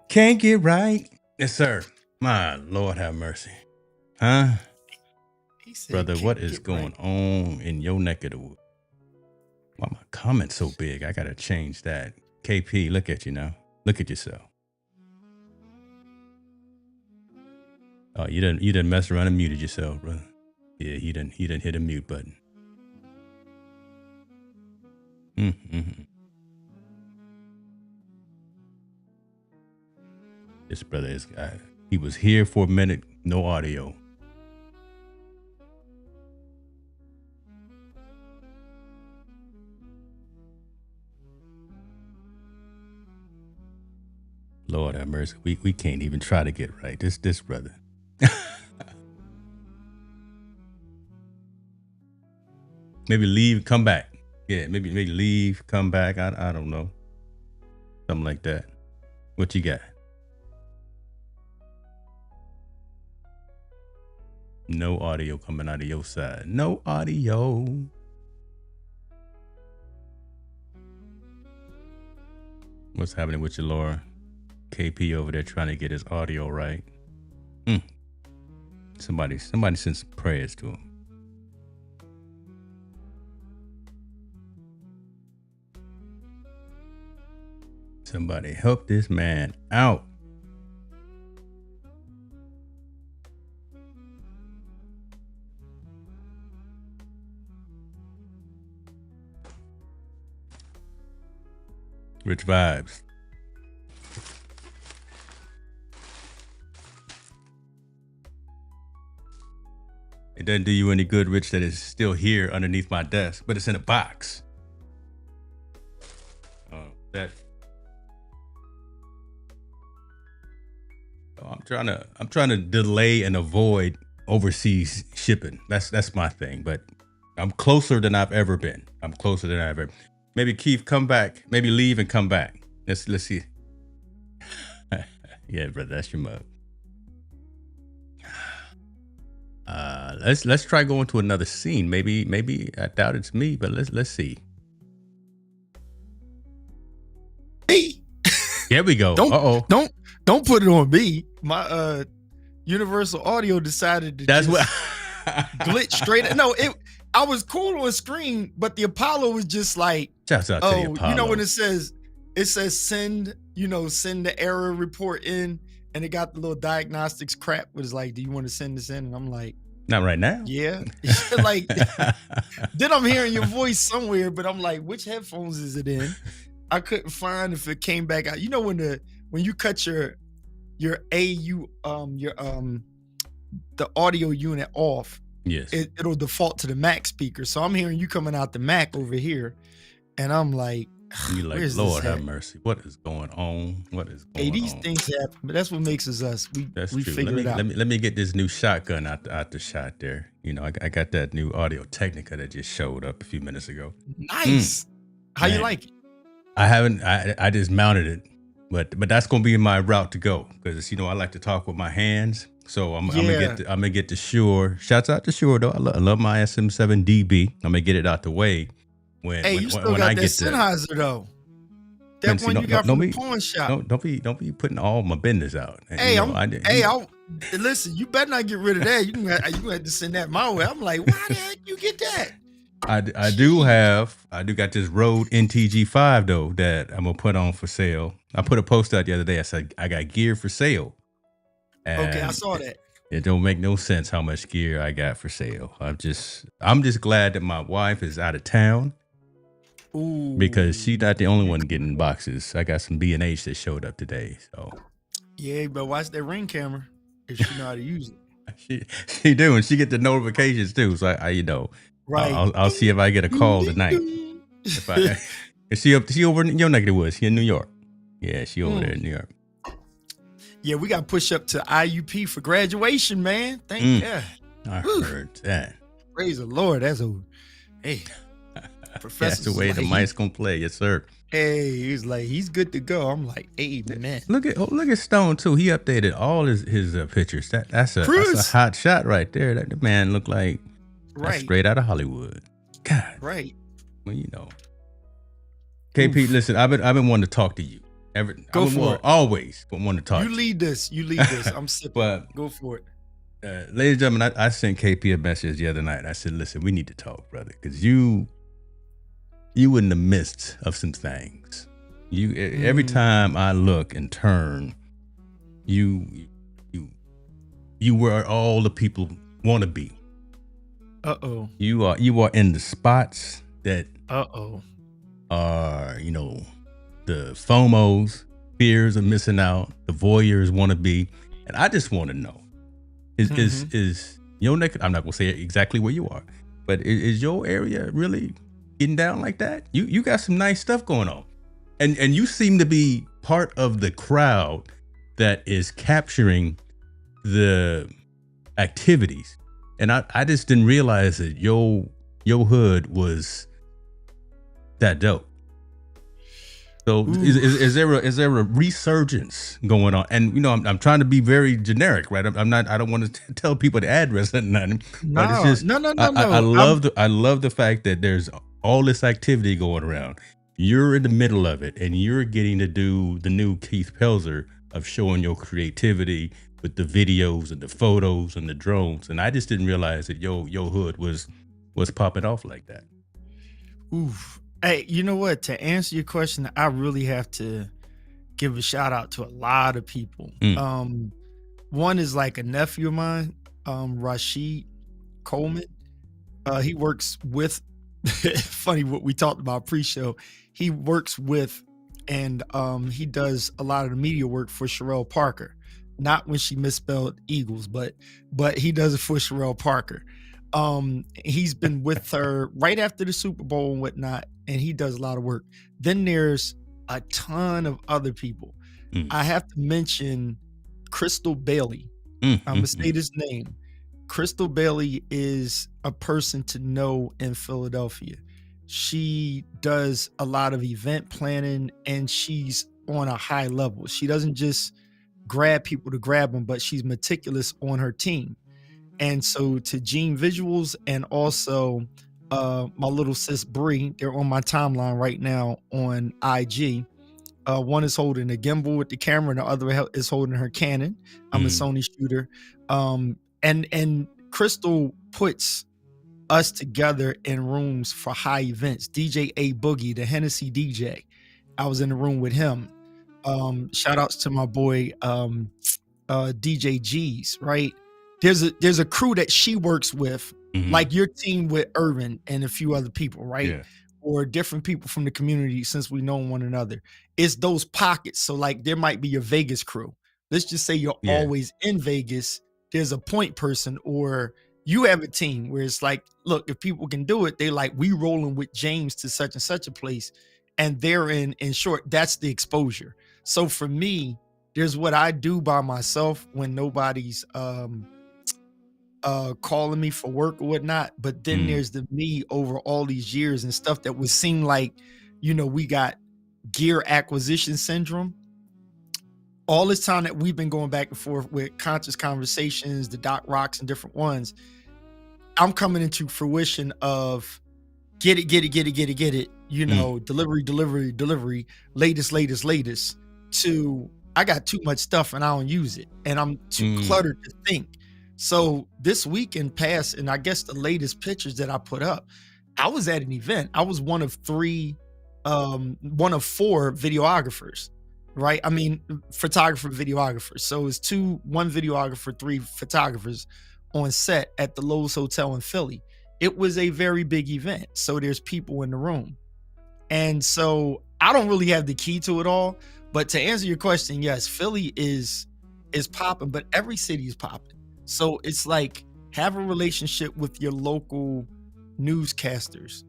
Can't get right. Yes, sir. My Lord have mercy. Huh? He said, Brother, what "Can't is get going right." on in your neck of the woods? Why my comment so big? I gotta change that. KP, look at you now. Look at yourself. Oh, you didn't mess around and muted yourself, brother. Yeah, he didn't hit a mute button. Mm-hmm. This brother is he was here for a minute, no audio. Lord have mercy. We can't even try to get right. This brother. Maybe leave, come back. Yeah, maybe leave, come back. I don't know. Something like that. What you got? No audio coming out of your side. No audio. What's happening with you, Laura? KP over there trying to get his audio right. Somebody send some prayers to him. Somebody help this man out. Rich vibes. It doesn't do you any good, Rich, that is still here underneath my desk, but it's in a box. Oh, that. Oh, I'm trying to delay and avoid overseas shipping. That's my thing. But I'm closer than I've ever been. Maybe Keith, come back. Maybe leave and come back. Let's see. Yeah, brother, that's your mug. Let's try going to another scene. Maybe I doubt it's me, but let's see. Hey, here we go. Don't put it on me. My Universal Audio decided to glitch straight. No, I was cool on screen, but the Apollo was just like, shouts out to the Apollo. You know when it says send the error report in, and it got the little diagnostics crap, but it's like, do you want to send this in? And I'm like, not right now. Yeah. Like, then I'm hearing your voice somewhere, but I'm like, which headphones is it in? I couldn't find if it came back out. You know, when you cut your the audio unit off, yes, it'll default to the Mac speaker. So I'm hearing you coming out the Mac over here, and I'm like, you like, Lord have mercy. What is going on? Hey, these things happen, but that's what makes us. We true. Figure it out. Let me get this new shotgun out the shot there. You know, I got that new Audio Technica that just showed up a few minutes ago. Nice. How you like it? I haven't. I just mounted it, but that's gonna be my route to go, because I like to talk with my hands. So I'm gonna get the Shure. Shouts out to Shure though. I love my SM7DB. I'm gonna get it out the way. You still got that Sennheiser though. That one you got from the pawn shop. Don't be putting all my business out. Listen, you better not get rid of that. You gonna have to send that my way. I'm like, why the heck you get that? I do got this Rode NTG5 though that I'm gonna put on for sale. I put a post out the other day. I said I got gear for sale. Okay, I saw that. It don't make no sense how much gear I got for sale. I'm just glad that my wife is out of town. Ooh. Because she's not the only one getting boxes. I got some B&H that showed up today. So yeah, but watch that Ring camera if she know how to use it. she do, and she get the notifications too. So right. I'll see if I get a call tonight. Is she over in your neck of the woods? She in New York? Yeah, she over there in New York. Yeah, we got to push up to IUP for graduation, man. Thank you. I heard that. Praise the Lord. That's a hey. Professor, that's the way the mice gonna play, yes, sir. Hey, he's like, he's good to go. I'm like, hey, man. Look at Stone too. He updated all his pictures. That's a hot shot right there. That the man looked like straight out of Hollywood. God, right. Well, KP, listen, I've been wanting to talk to you. Go for it. Always want to talk. You lead this. I'm sipping. But go for it. Ladies and gentlemen, I sent KP a message the other night. I said, listen, we need to talk, brother, because you in the midst of some things. Every time I look and turn, you where all the people want to be. You are in the spots that are, the FOMOs, fears of missing out, the voyeurs want to be. And I just want to know, is your neck, I'm not going to say exactly where you are, but is your area really getting down like that? You got some nice stuff going on. And you seem to be part of the crowd that is capturing the activities. And I just didn't realize that your hood was that dope. So is there a resurgence going on? And I'm trying to be very generic, right? I don't want to tell people the address or nothing. No, but it's just, no. I love the fact that there's all this activity going around. You're in the middle of it, and you're getting to do the new Keith Pelzer of showing your creativity with the videos and the photos and the drones. And I just didn't realize that your hood was popping off like that. Oof. Hey, you know what? To answer your question, I really have to give a shout out to a lot of people. One is like a nephew of mine, Rashid Coleman. He works with, funny what we talked about pre-show. He works with, and he does a lot of the media work for Sherelle Parker. Not when she misspelled Eagles, but he does it for Sherelle Parker. He's been with her right after the Super Bowl and whatnot, and he does a lot of work. Then there's a ton of other people. I have to mention Crystal Bailey. I'm gonna say this name. Crystal Bailey is a person to know in Philadelphia. She does a lot of event planning, and she's on a high level. She doesn't just grab people to grab them, but she's meticulous on her team. And so to Gene Visuals and also my little sis Bree, they're on my timeline right now on IG. One is holding a gimbal with the camera, and the other is holding her Canon. I'm a Sony shooter. And Crystal puts us together in rooms for high events. DJ A Boogie, the Hennessy DJ, I was in the room with him. Shout outs to my boy DJ G's, right? There's a crew that she works with, like your team with Irvin and a few other people, right? Yeah. Or different people from the community, since we know one another. It's those pockets. So like there might be your Vegas crew. Let's just say you're always in Vegas. There's a point person, or you have a team where it's like, look, if people can do it, they like, we rolling with James to such and such a place. And they're in short, that's the exposure. So for me, there's what I do by myself when nobody's calling me for work or whatnot. But then there's the me over all these years and stuff that would seem like, we got gear acquisition syndrome. All this time that we've been going back and forth with conscious conversations, the Doc Rocks and different ones, I'm coming into fruition of get it. Delivery, latest to I got too much stuff and I don't use it. And I'm too cluttered to think. So this weekend passed, and I guess the latest pictures that I put up, I was at an event. I was one of four videographers, right? I mean, videographers. So it's one videographer, 3 photographers on set at the Lowe's Hotel in Philly. It was a very big event. So there's people in the room. And so I don't really have the key to it all, but to answer your question, yes, Philly is popping, but every city is popping. So it's like, have a relationship with your local newscasters.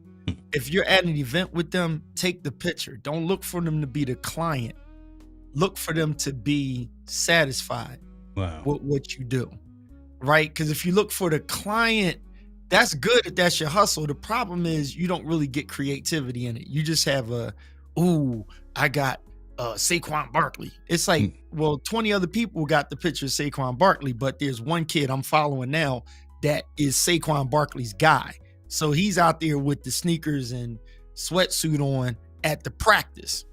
If you're at an event with them, take the picture. Don't look for them to be the client. Look for them to be satisfied with what you do, right? Because if you look for the client, that's good if that's your hustle. The problem is you don't really get creativity in it. You just have I got Saquon Barkley. It's like, well, 20 other people got the picture of Saquon Barkley, but there's one kid I'm following now that is Saquon Barkley's guy. So he's out there with the sneakers and sweatsuit on at the practice.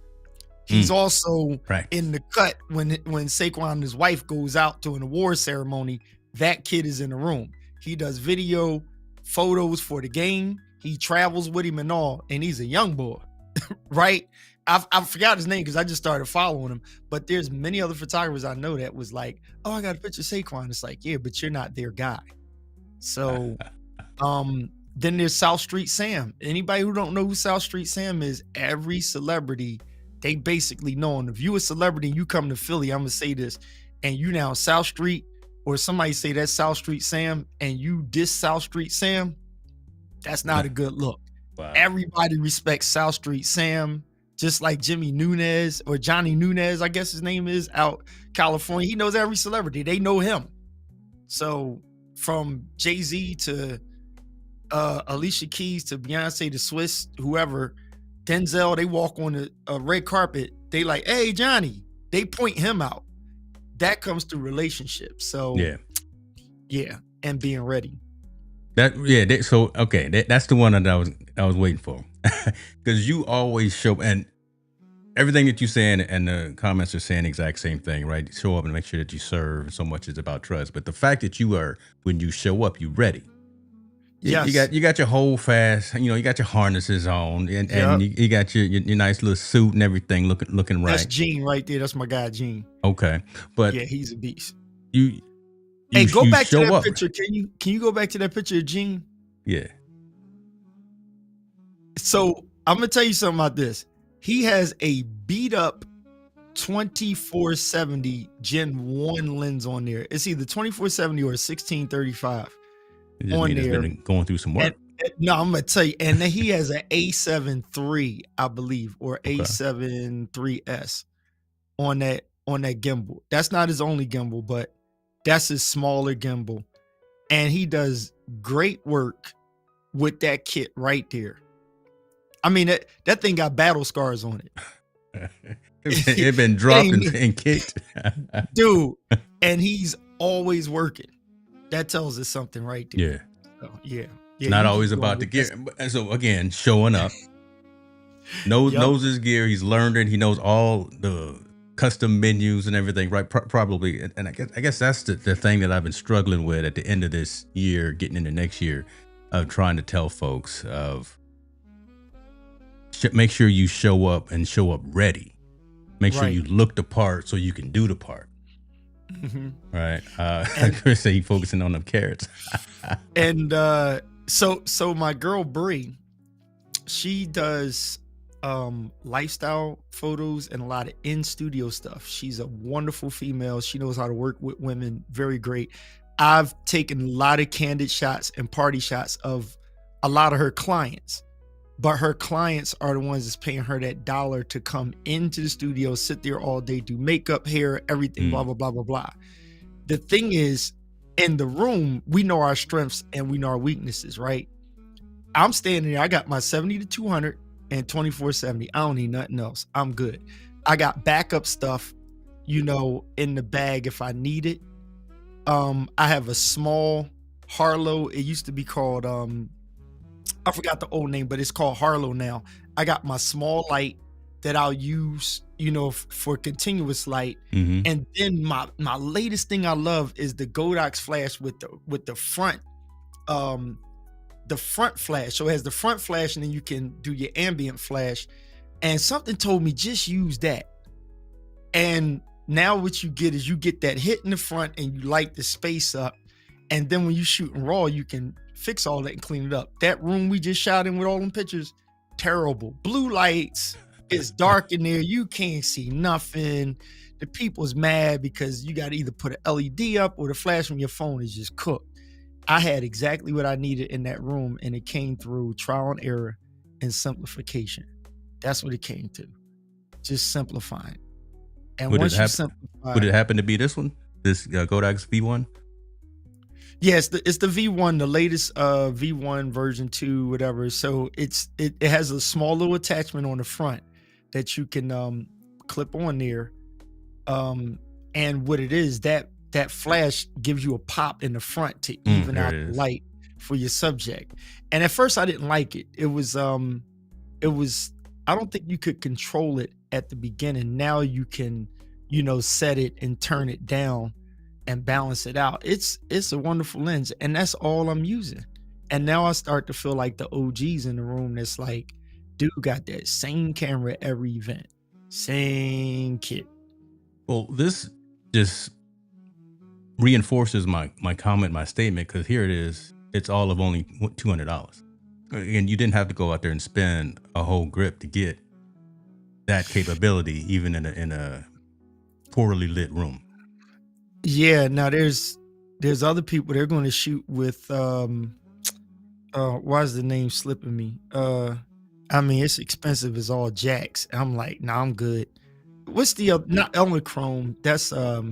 He's also right. in the cut when Saquon and his wife goes out to an award ceremony. That kid is in the room. He does video, photos for the game. He travels with him and all, and he's a young boy, right? I forgot his name because I just started following him. But there's many other photographers I know that was like, "Oh, I got a picture of Saquon." It's like, yeah, but you're not their guy. So, then there's South Street Sam. Anybody who don't know who South Street Sam is, every celebrity, they basically know him. If you a celebrity and you come to Philly, I'm gonna say this, and you now South Street, or somebody say that's South Street Sam, and you diss South Street Sam, that's not a good look. Wow. Everybody respects South Street Sam, just like Jimmy Nunez or Johnny Nunez, I guess his name is, out California. He knows every celebrity. They know him. So from Jay-Z to Alicia Keys to Beyonce to Swiss, whoever, Denzel, they walk on a red carpet. They like, hey, Johnny. They point him out. That comes through relationships. So yeah, and being ready. That's the one that I was waiting for, because you always show, and everything that you saying and the comments are saying the exact same thing, right? Show up and make sure that you serve. So much is about trust, but the fact that you are, when you show up, you ready. Yes. You got your whole fast, you got your harnesses on, and you got your nice little suit and everything looking right. That's Gene right there. That's my guy, Gene. Okay, but yeah, he's a beast. Hey, go back to that picture. Can you go back to that picture of Gene? Yeah. So I'm gonna tell you something about this. He has a beat up 2470 Gen 1 lens on there. It's either 2470 or 1635 on there. Been going through some work. No, I'm gonna tell you. And then he has an A7 III, I believe, or A7 3S on that gimbal. That's not his only gimbal, but that's his smaller gimbal. And he does great work with that kit right there. I mean, that thing got battle scars on it. It been dropped and kicked. Dude, and he's always working. That tells us something right there. Yeah. So, yeah. Not always about the gear. And so again, showing up. Knows his gear. He's learned it. He knows all the custom menus and everything, right? Probably. And I guess that's the thing that I've been struggling with at the end of this year, getting into next year, of trying to tell folks of make sure you show up and show up ready. Make sure you look the part so you can do the part. Mm-hmm. Right. Chris said he focusing on them carrots. And so my girl Bree, she does lifestyle photos and a lot of in-studio stuff. She's a wonderful female. She knows how to work with women very great. I've taken a lot of candid shots and party shots of a lot of her clients, but her clients are the ones that's paying her that dollar to come into the studio, sit there all day, do makeup, hair, everything, blah, blah, blah, blah, blah. The thing is, in the room, we know our strengths and we know our weaknesses, right? I'm standing there. I got my 70 to 200 and 2470. I don't need nothing else. I'm good. I got backup stuff, in the bag if I need it. I have a small Harlow. It used to be called, I forgot the old name, but it's called Harlow now. I got my small light that I'll use, for continuous light. Mm-hmm. And then my latest thing I love is the Godox flash with the front, flash. So it has the front flash, and then you can do your ambient flash. And something told me just use that. And now what you get is you get that hit in the front and you light the space up. And then when you shoot in RAW, you can fix all that and clean it up. That room we just shot in with all them pictures, terrible. Blue lights, it's dark in there. You can't see nothing. The people's mad because you got to either put an LED up or the flash from your phone is just cooked. I had exactly what I needed in that room, and it came through trial and error and simplification. That's what it came to. Just simplifying. And once you simplify, would it happen to be this one? This Godox V1? Yeah, it's the V1, the latest V1 version 2, whatever. So it has a small little attachment on the front that you can clip on there. And what it is, that flash gives you a pop in the front to even out the light for your subject. And at first I didn't like it. It was I don't think you could control it at the beginning. Now you can, you know, set it and turn it down and balance it out. It's a wonderful lens, and that's all I'm using. And now I start to feel like the OGs in the room that's like, dude got that same camera at every event, same kit. Well, this just reinforces my comment, my statement, because here it is. It's all of only $200. And you didn't have to go out there and spend a whole grip to get that capability, even in a poorly lit room. Yeah, now there's other people they're going to shoot with why is the name slipping me? I mean, it's expensive as all jacks. I'm like, nah, I'm good. What's the not Elmachrome? That's I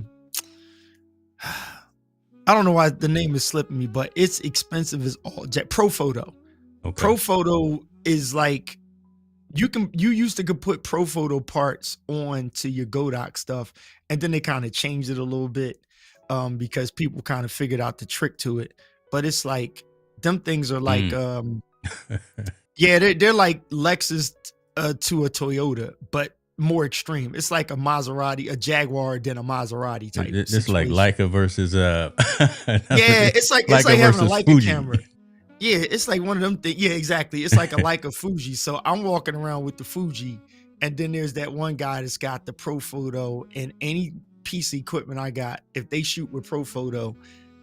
don't know why the name is slipping me, but it's expensive as all jack. Profoto. Okay. Profoto is like you used to could put Profoto parts on to your Godox stuff, and then they kind of changed it a little bit because people kind of figured out the trick to it. But it's like them things are like yeah, they're like Lexus to a Toyota, but more extreme. It's like a Maserati, a Jaguar, than a Maserati type. It's like Leica versus yeah, it's like having a Leica Fuji camera. Yeah, it's like one of them things. Yeah, exactly. It's like a Leica Fuji. So I'm walking around with the Fuji, and then there's that one guy that's got the Profoto, and any piece of equipment I got, if they shoot with Profoto,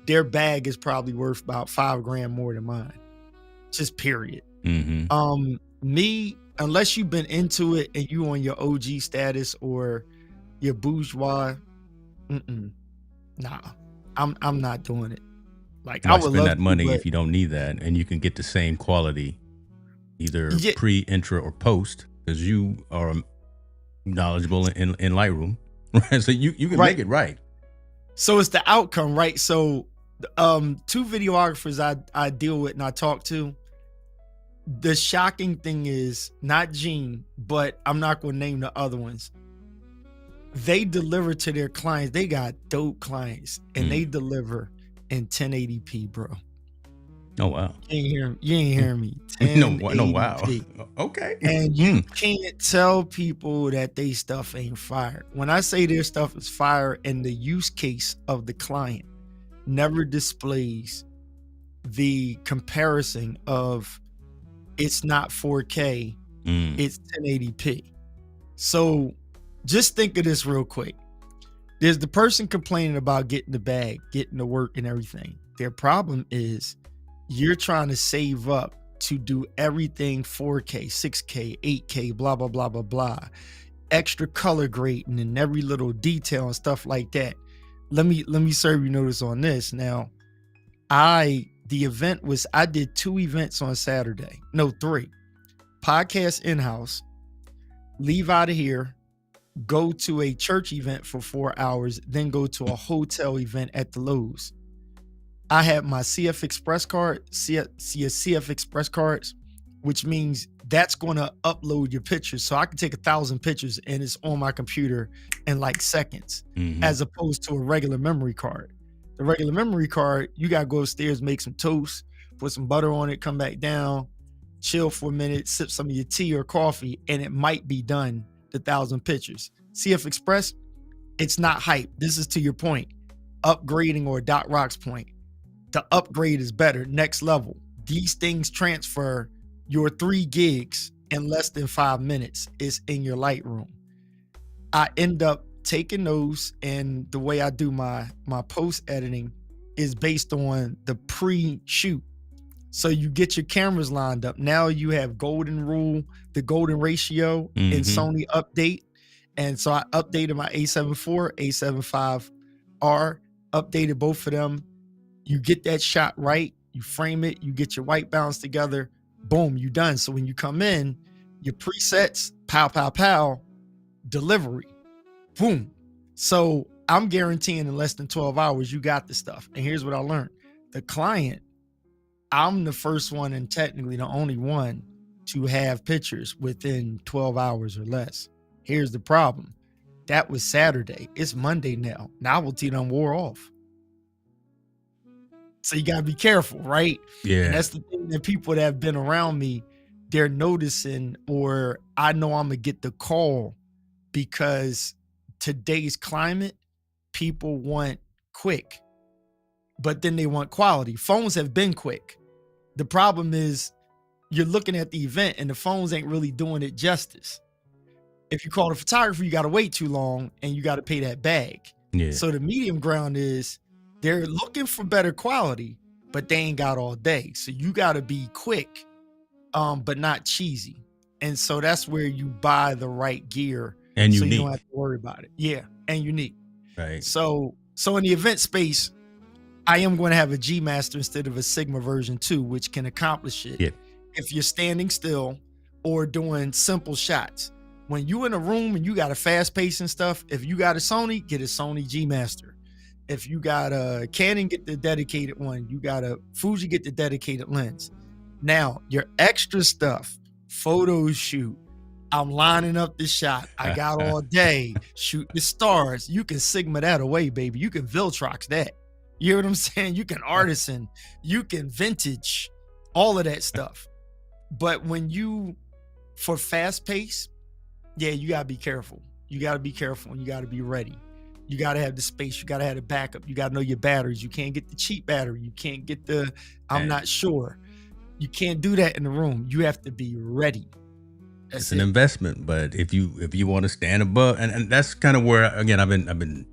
their bag is probably worth about $5,000 more than mine. Just period. Mm-hmm. Me, unless you've been into it and you on your OG status or your bourgeois, nah, I'm not doing it. Like, I would spend love that money if you don't need that, and you can get the same quality either pre, intra, or post, because you are knowledgeable in Lightroom, right? So you can make it right. So it's the outcome, right? So two videographers I deal with and I talk to, the shocking thing is not Gene, but I'm not going to name the other ones. They deliver to their clients. They got dope clients, and they deliver in 1080p, bro. Oh wow! You ain't hearing me. No, wow. Okay. And you can't tell people that they stuff ain't fire. When I say their stuff is fire, and the use case of the client never displays the comparison of it's not 4K, it's 1080p. So just think of this real quick. There's the person complaining about getting the bag, getting the work and everything. Their problem is you're trying to save up to do everything 4K, 6K, 8K, blah, blah, blah, blah, blah. Extra color grading and every little detail and stuff like that. Let me serve you notice on this. Now, I did 2 events on Saturday. No, 3. Podcast in-house, leave out of here, go to a church event for 4 hours, then go to a hotel event at the Lowe's. I had my CF Express card, CF Express cards, which means that's going to upload your pictures. So I can take 1,000 pictures and it's on my computer in like seconds, as opposed to a regular memory card. The regular memory card, you got to go upstairs, make some toast, put some butter on it, come back down, chill for a minute, sip some of your tea or coffee, and it might be done, the 1,000 pictures. CF Express, it's not hype. This is to your point, upgrading, or Doc Rock's point. The upgrade is better, next level. These things transfer your 3 gigs in less than 5 minutes. It's in your Lightroom. I end up taking those, and the way I do my post editing is based on the pre-shoot. So you get your cameras lined up. Now you have golden rule, the golden ratio in Sony update. And so I updated my A7 IV, A7 V-R, updated both of them. You get that shot right, you frame it, you get your white balance together, boom, you done. So when you come in, your presets, pow, pow, pow, delivery, boom. So I'm guaranteeing in less than 12 hours, you got the stuff. And here's what I learned. The client, I'm the first one and technically the only one to have pictures within 12 hours or less. Here's the problem. That was Saturday. It's Monday now. Novelty done wore off. So you got to be careful, right? Yeah. And that's the thing that people that have been around me, they're noticing, or I know I'm gonna get the call, because today's climate, people want quick, but then they want quality. Phones have been quick. The problem is you're looking at the event and the phones ain't really doing it justice. If you call a photographer, you got to wait too long and you got to pay that bag. Yeah. So the medium ground is they're looking for better quality, but they ain't got all day. So you got to be quick, but not cheesy. And so that's where you buy the right gear, and so unique. you don't have to worry about it. Yeah, and unique. Right. So in the event space, I am going to have a G Master instead of a Sigma version 2, which can accomplish it. Yeah. If you're standing still or doing simple shots. When you in a room and you got a fast pace and stuff, if you got a Sony, get a Sony G Master. If you got a Canon, get the dedicated one. You got a Fuji, get the dedicated lens. Now, your extra stuff, photo shoot, I'm lining up the shot, I got all day, shoot the stars. You can Sigma that away, baby. You can Viltrox that. You hear what I'm saying? You can artisan, you can vintage, all of that stuff. But when you, for fast pace, yeah, you gotta be careful. You gotta be careful and you gotta be ready. You gotta have the space, you gotta have the backup, you gotta know your batteries. You can't get the cheap battery, you can't get the, I'm not sure. You can't do that in the room. You have to be ready. It's an investment, but if you want to stand above, and that's kind of where, again, I've been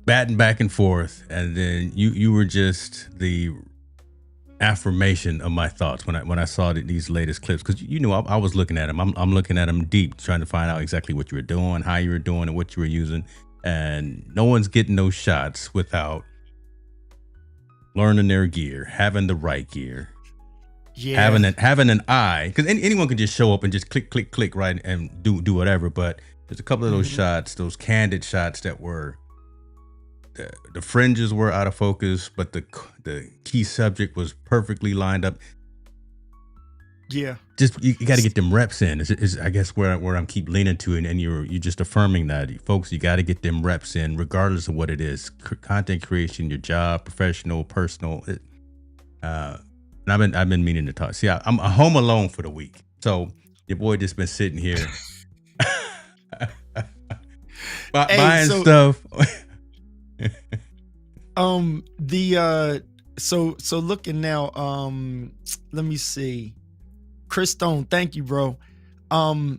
batting back and forth, and then you were just the affirmation of my thoughts when I saw these latest clips, because you know I was looking at them. I'm looking at them deep, trying to find out exactly what you were doing, how you were doing, and what you were using. And no one's getting those shots without learning their gear, having the right gear, having an eye, because anyone can just show up and just click right and do whatever. But there's a couple of those shots, those candid shots that were. The fringes were out of focus, but the key subject was perfectly lined up. Yeah, just you got to get them reps in. Is I guess where I'm keep leaning to, and you're just affirming that, folks. You got to get them reps in, regardless of what it is. Content creation, your job, professional, personal. And I've been meaning to talk. See, I'm home alone for the week, so your boy just been sitting here buying stuff. So looking now, let me see. Chris Stone, thank you, bro. Yeah,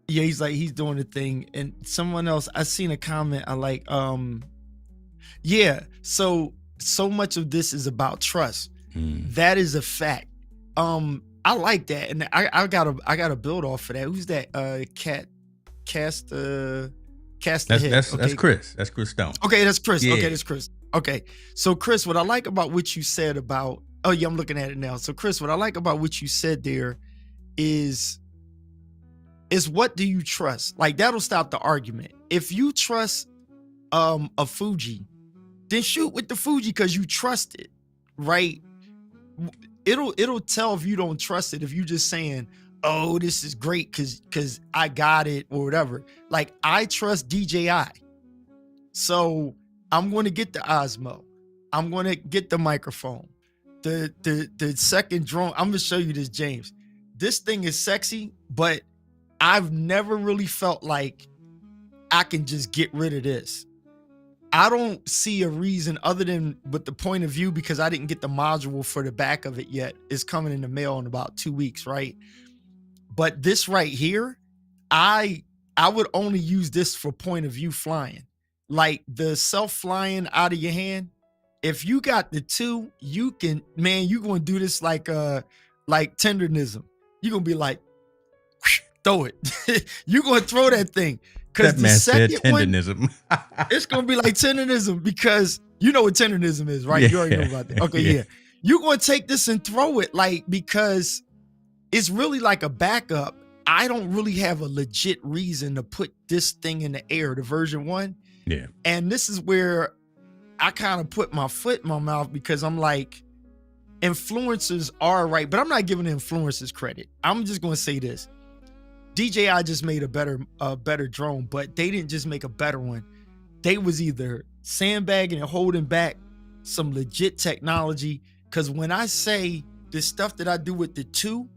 he's doing the thing. And someone else, I seen a comment I like, yeah, so much of this is about trust. That is a fact. I like that. And I gotta build off of that. Who's that? That's Chris. That's Chris Stone. Okay, that's Chris. Yeah. Okay, that's Chris. Okay. So Chris, what I like about what you said about, oh yeah, I'm looking at it now. So Chris, what I like about what you said there is what do you trust? Like, that'll stop the argument. If you trust a Fuji, then shoot with the Fuji because you trust it, right? It'll tell if you don't trust it, if you just saying, oh, this is great because I got it or whatever. Like, I trust DJI. So I'm going to get the Osmo. I'm going to get the microphone. The second drone, I'm going to show you this, James. This thing is sexy, but I've never really felt like I can just get rid of this. I don't see a reason other than with the point of view, because I didn't get the module for the back of it yet. It's coming in the mail in about 2 weeks, right? But this right here, I would only use this for point of view flying. Like the self-flying out of your hand. If you got the two, you can, man, you're going to do this like tendernism. You're going to be like, throw it. You're going to throw that thing. That man said tendernism. It's going to be like tendernism, because you know what tendernism is, right? Yeah. You already know about that. Okay, yeah. You're going to take this and throw it, like, because it's really like a backup. I don't really have a legit reason to put this thing in the air, the version 1. Yeah. And this is where I kind of put my foot in my mouth, because I'm like, influencers are right, but I'm not giving influencers credit. I'm just going to say this. DJI just made a better drone, but they didn't just make a better one. They was either sandbagging and holding back some legit technology. Because when I say the stuff that I do with the 2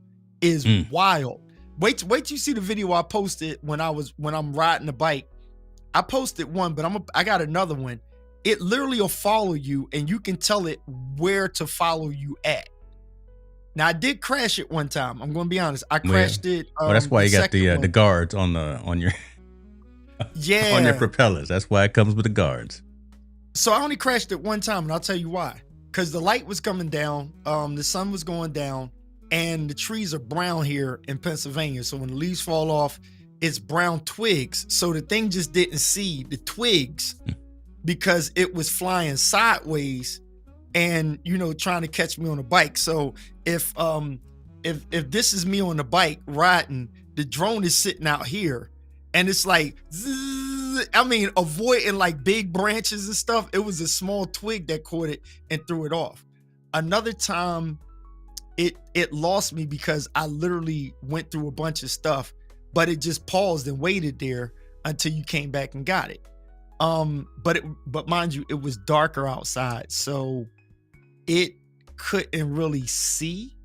is wild. Wait till you see the video I posted when I'm riding the bike. I posted one, but I got another one. It literally will follow you, and you can tell it where to follow you at. Now I did crash it one time. I'm going to be honest. I crashed it. Well, that's why you got the guards on your on your propellers. That's why it comes with the guards. So I only crashed it one time, and I'll tell you why. Because the light was coming down, the sun was going down, and the trees are brown here in Pennsylvania. So when the leaves fall off, it's brown twigs. So the thing just didn't see the twigs because it was flying sideways and, trying to catch me on a bike. So if this is me on the bike riding, the drone is sitting out here and it's like, avoiding like big branches and stuff. It was a small twig that caught it and threw it off. Another time it lost me because I literally went through a bunch of stuff, but it just paused and waited there until you came back and got it. But mind you, it was darker outside, so it couldn't really see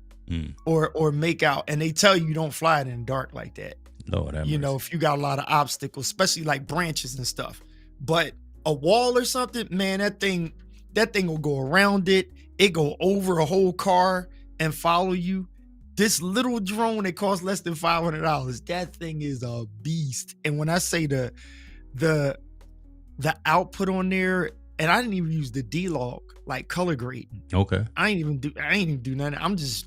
or make out. And they tell you don't fly it in the dark like that. Lord, if you got a lot of obstacles, especially like branches and stuff. But a wall or something, man, that thing will go around it. It go over a whole car and follow you. This little drone that costs less than $500, that thing is a beast. And when I say the output on there, and I didn't even use the D-Log, like color grading. Okay. I ain't even do nothing. I'm just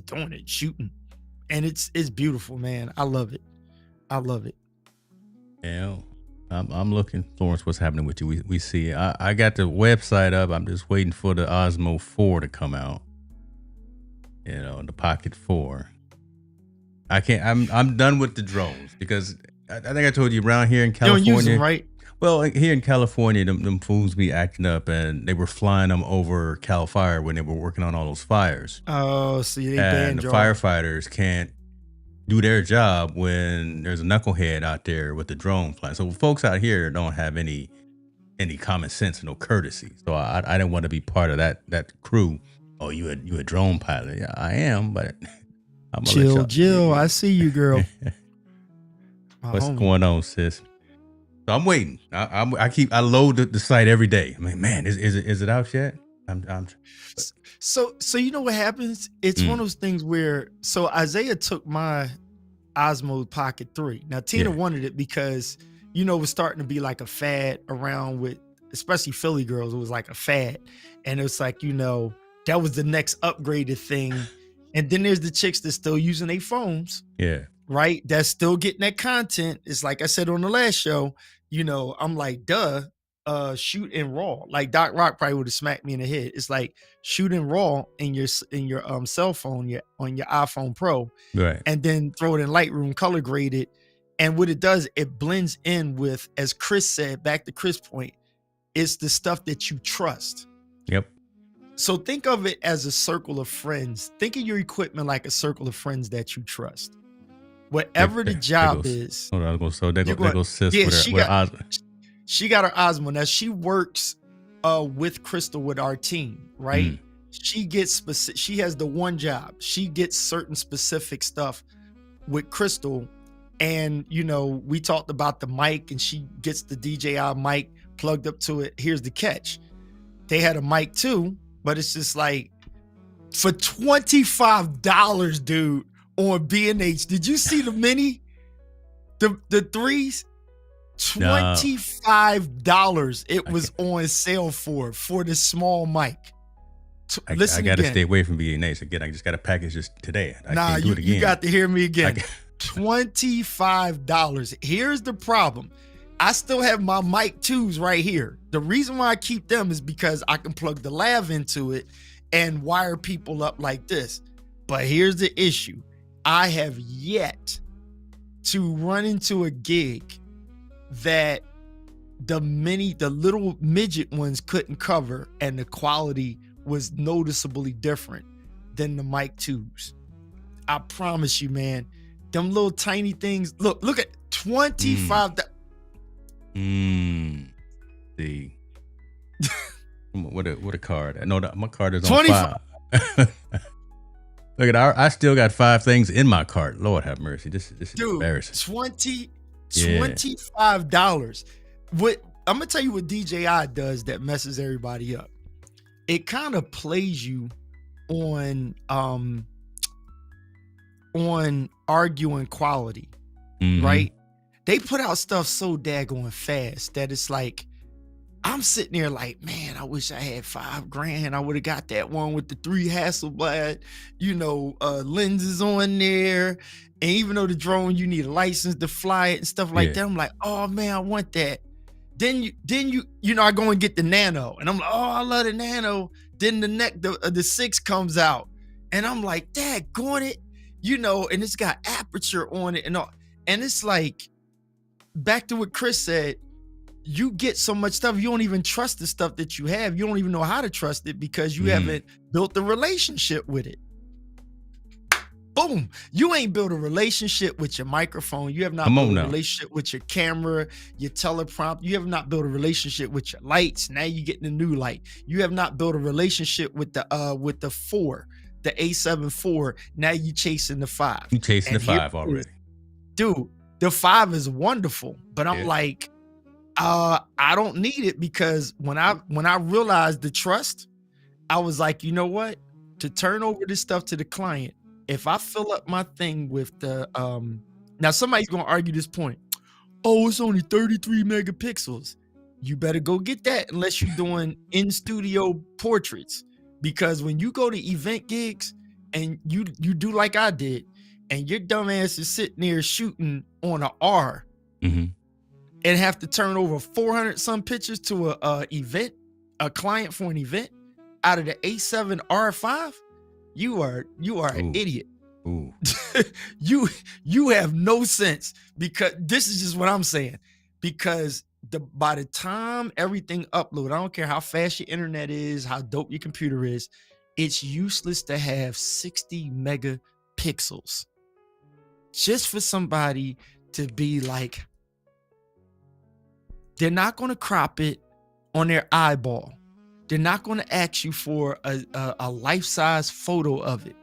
doing it, shooting. And it's beautiful, man. I love it. Yeah. I'm looking, Florence, what's happening with you. We see I got the website up. I'm just waiting for the Osmo 4 to come out. The Pocket 4. I'm done with the drones because I think I told you around here in California. You don't use them, right? Well, here in California, them fools be acting up, and they were flying them over Cal Fire when they were working on all those fires. Oh, so they and the firefighters can't do their job when there's a knucklehead out there with the drone flying. So folks out here don't have any common sense or no courtesy. So I didn't want to be part of that crew. Oh, you a drone pilot? Yeah, I am, but I'm gonna Jill. I see you, girl. What's going on, sis? So I'm waiting. I load the site every day. I mean, man, is it out yet? So you know what happens? It's one of those things where Isaiah took my Osmo Pocket 3. Now Tina wanted it because it was starting to be like a fad around with, especially Philly girls. It was like a fad, and it was like that was the next upgraded thing. And then there's the chicks that's still using their phones. Yeah. Right. That's still getting that content. It's like I said on the last show, I'm like, shoot in RAW. Like Doc Rock probably would have smacked me in the head. It's like shoot in RAW in your cell phone, on your iPhone Pro. Right. And then throw it in Lightroom, color grade it. And what it does, it blends in with, as Chris said, back to Chris' point, it's the stuff that you trust. Yep. So think of it as a circle of friends. Think of your equipment like a circle of friends that you trust. Whatever the job is. Hold on, there goes sis with her Osmo. She got her Osmo. Now she works with Crystal with our team, right? She gets she has the one job. She gets certain specific stuff with Crystal. And we talked about the mic, and she gets the DJI mic plugged up to it. Here's the catch. They had a mic too, but it's just like for $25, dude. On B&H, did you see the mini? The threes? $25 it was on sale for the small mic. I got to stay away from B&H. Again, I just got a package just today. I can't do it again. You got to hear me again. $25. Here's the problem. I still have my mic 2s right here. The reason why I keep them is because I can plug the lav into it and wire people up like this. But here's the issue. I have yet to run into a gig that the little midget ones couldn't cover, and the quality was noticeably different than the mic 2s. I promise you, man, them little tiny things. Look at $25. See, what a card. No, my card is on 5. Look at I still got 5 things in my cart. Lord have mercy. This is Dude, embarrassing. $25. What I'm gonna tell you what DJI does that messes everybody up. It kind of plays you on arguing quality, right? They put out stuff so daggone fast that it's like I'm sitting there like, man, I wish I had $5,000. I would have got that one with the 3 Hasselblad, lenses on there. And even though the drone, you need a license to fly it and stuff like that. I'm like, oh man, I want that. Then I go and get the Nano, and I'm like, oh, I love the Nano. Then the 6 comes out, and I'm like, daggone it, and it's got aperture on it and all. And it's like, back to what Chris said. You get so much stuff, you don't even trust the stuff that you have. You don't even know how to trust it because you haven't built a relationship with it. Boom. You ain't built a relationship with your microphone. You have not built a relationship with your camera, your teleprompter. You have not built a relationship with your lights. Now you're getting a new light. You have not built a relationship with the 4, the A7 IV. Now you chasing the 5. You chasing the 5 already. Dude, the 5 is wonderful, but I'm like, I don't need it, because when I realized the trust, I was like, you know what? To turn over this stuff to the client, if I fill up my thing with the now somebody's gonna argue this point. Oh, it's only 33 megapixels. You better go get that unless you're doing in-studio portraits. Because when you go to event gigs and you do like I did, and your dumb ass is sitting there shooting on an R, and have to turn over 400 some pictures to a client for an event out of the A7 R5, you are an idiot. Ooh. You have no sense, because this is just what I'm saying. Because by the time everything upload, I don't care how fast your internet is, how dope your computer is, it's useless to have 60 megapixels just for somebody to be like, they're not going to crop it on their eyeball. They're not going to ask you for a life-size photo of it.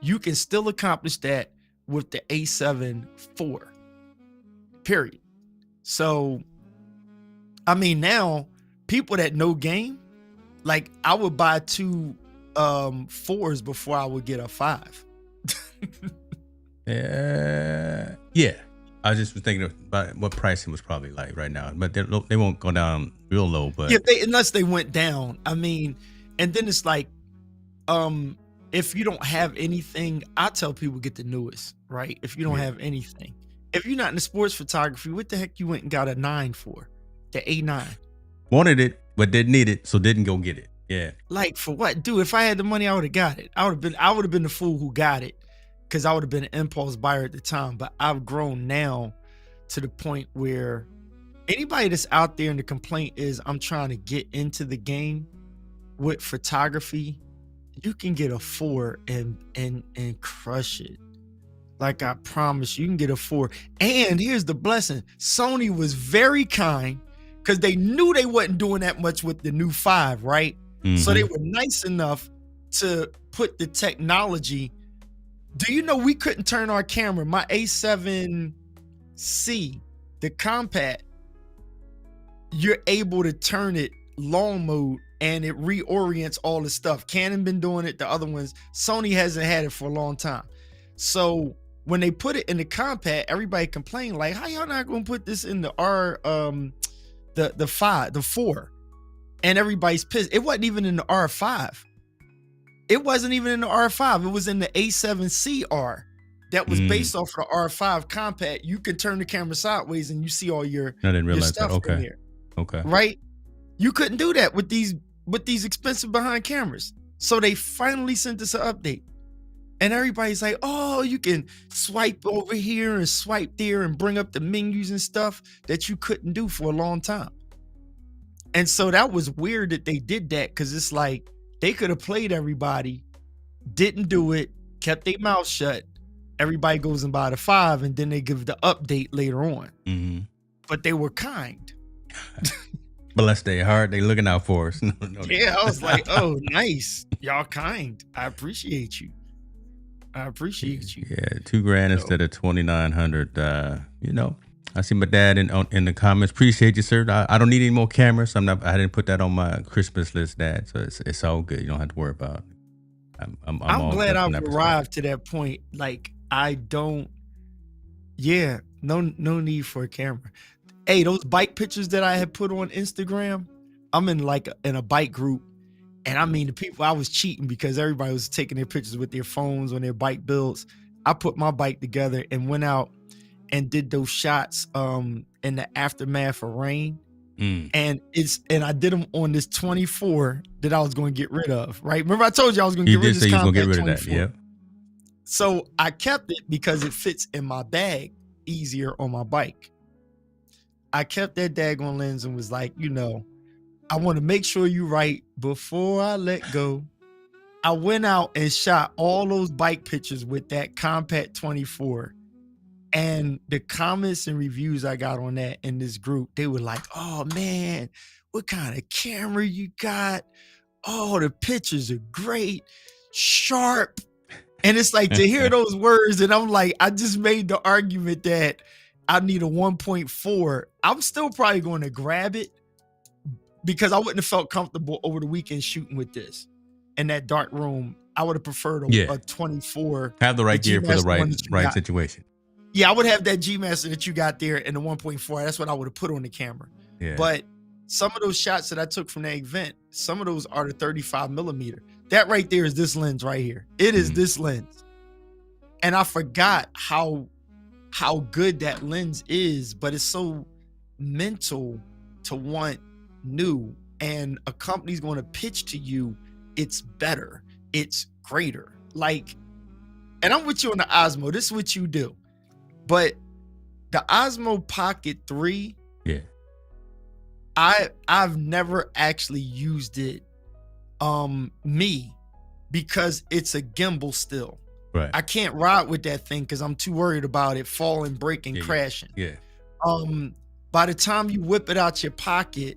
You can still accomplish that with the A7 IV, period. So, I mean, now people that know game, like, I would buy 2 4s before I would get a 5. Yeah. I just was thinking about what pricing was probably like right now, but they won't go down real low. But unless they went down. I mean, and then it's like, if you don't have anything, I tell people get the newest, right? If you don't have anything, if you're not in the sports photography, what the heck you went and got a 9 for? The A9. Wanted it, but didn't need it, so didn't go get it. Yeah. Like, for what? Dude, if I had the money, I would have got it. I would have been the fool who got it, because I would have been an impulse buyer at the time. But I've grown now to the point where anybody that's out there and the complaint is, I'm trying to get into the game with photography, you can get a 4 and crush it. Like, I promise you can get a 4. And here's the blessing. Sony was very kind, because they knew they wasn't doing that much with the new 5, right? So they were nice enough to put the technology. Do you know we couldn't turn our camera? My A7C, the compact, you're able to turn it long mode and it reorients all the stuff. Canon been doing it. The other ones, Sony hasn't had it for a long time. So when they put it in the compact, everybody complained like, how y'all not gonna put this in the the 4? And everybody's pissed. It wasn't even in the R5. It wasn't even in the R5. It was in the A7CR that was based off of the R5 compact. You can turn the camera sideways and you see all your, I didn't realize stuff that. in there. Okay. Right? You couldn't do that with these expensive behind cameras. So they finally sent us an update. And everybody's like, oh, you can swipe over here and swipe there and bring up the menus and stuff that you couldn't do for a long time. And so that was weird that they did that, because it's like they could have played everybody, didn't do it, kept their mouth shut. Everybody goes and buy the 5, and then they give the update later on. But they were kind. Bless their heart, they looking out for us. Yeah, I was like, oh, nice. Y'all kind. I appreciate you. I appreciate you. Yeah, $2,000 instead of 2,900. I see my dad in the comments. Appreciate you, sir. I don't need any more cameras. I didn't put that on my Christmas list, Dad. So it's all good. You don't have to worry about it. I'm I'm all glad good from I've that perspective. arrived to that point. Like I don't. Yeah, no need for a camera. Hey, those bike pictures that I had put on Instagram, I'm in a bike group, and I mean the people, I was cheating because everybody was taking their pictures with their phones on their bike builds. I put my bike together and went out and did those shots in the aftermath of rain. And I did them on this 24 that I was going to get rid of, right? Remember I told you I was going to get rid of this compact 24. You was going to get rid of that, yep. So I kept it because it fits in my bag easier on my bike. I kept that daggone lens and was like, I want to make sure you right before I let go. I went out and shot all those bike pictures with that compact 24. And the comments and reviews I got on that in this group, they were like, oh man, what kind of camera you got? Oh, the pictures are great, sharp. And it's like to hear those words, and I'm like, I just made the argument that I need a 1.4. I'm still probably going to grab it because I wouldn't have felt comfortable over the weekend shooting with this in that dark room. I would have preferred a 24. Have the right gear for the right situation. Yeah, I would have that G Master that you got there and the 1.4. That's what I would have put on the camera. Yeah. But some of those shots that I took from that event, some of those are the 35 millimeter. That right there is this lens right here. It is this lens. And I forgot how good that lens is, but it's so mental to want new. And a company's going to pitch to you, it's better, it's greater. Like, and I'm with you on the Osmo. This is what you do. But the Osmo Pocket 3, I've never actually used it because it's a gimbal still. Right. I can't ride with that thing because I'm too worried about it falling, breaking, crashing. Yeah. By the time you whip it out your pocket,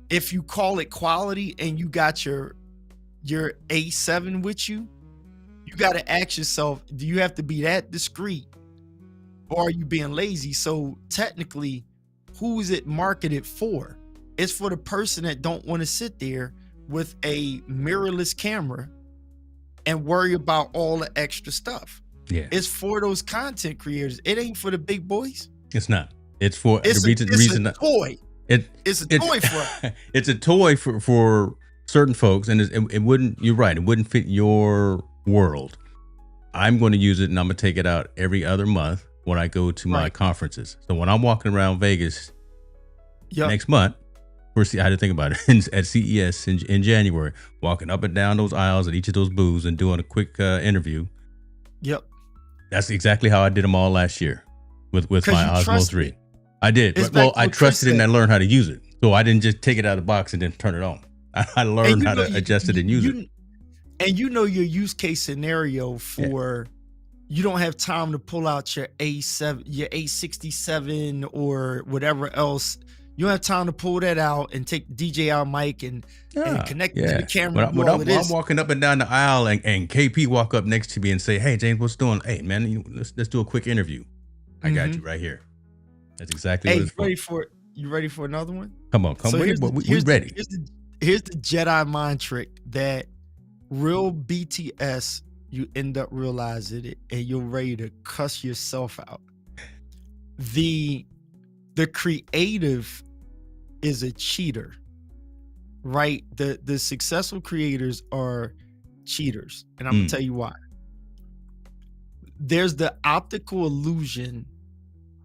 if you call it quality and you got your A7 with you, you got to ask yourself, do you have to be that discreet? Or are you being lazy? So technically, who is it marketed for? It's for the person that don't want to sit there with a mirrorless camera and worry about all the extra stuff. Yeah. It's for those content creators. It ain't for the big boys. It's not. It's for it's the reason a toy. It's a toy for us. It's a toy for certain folks, and it wouldn't, you're right, it wouldn't fit your world. I'm going to use it and I'm going to take it out every other month when I go to my conferences. So when I'm walking around Vegas next month, first, I had to think about it, at CES in January, walking up and down those aisles at each of those booths and doing a quick interview. Yep. That's exactly how I did them all last year with my Osmo 3. I did. Well, I trusted it and I learned how to use it. So I didn't just take it out of the box and then turn it on. I learned how to adjust it and use it. And your use case scenario for you don't have time to pull out your A7, your A67 or whatever else. You don't have time to pull that out and take the DJI mic and connect it to the camera. But I'm walking up and down the aisle and KP walk up next to me and say, "Hey, James, what's doing? Hey, man, let's do a quick interview. I got you right here." That's exactly what it's for. You ready for another one? Come on. We ready. Here's the Jedi mind trick that real BTS, you end up realizing it and you're ready to cuss yourself out. The creative is a cheater, right? The successful creators are cheaters, and I'm gonna tell you why. There's the optical illusion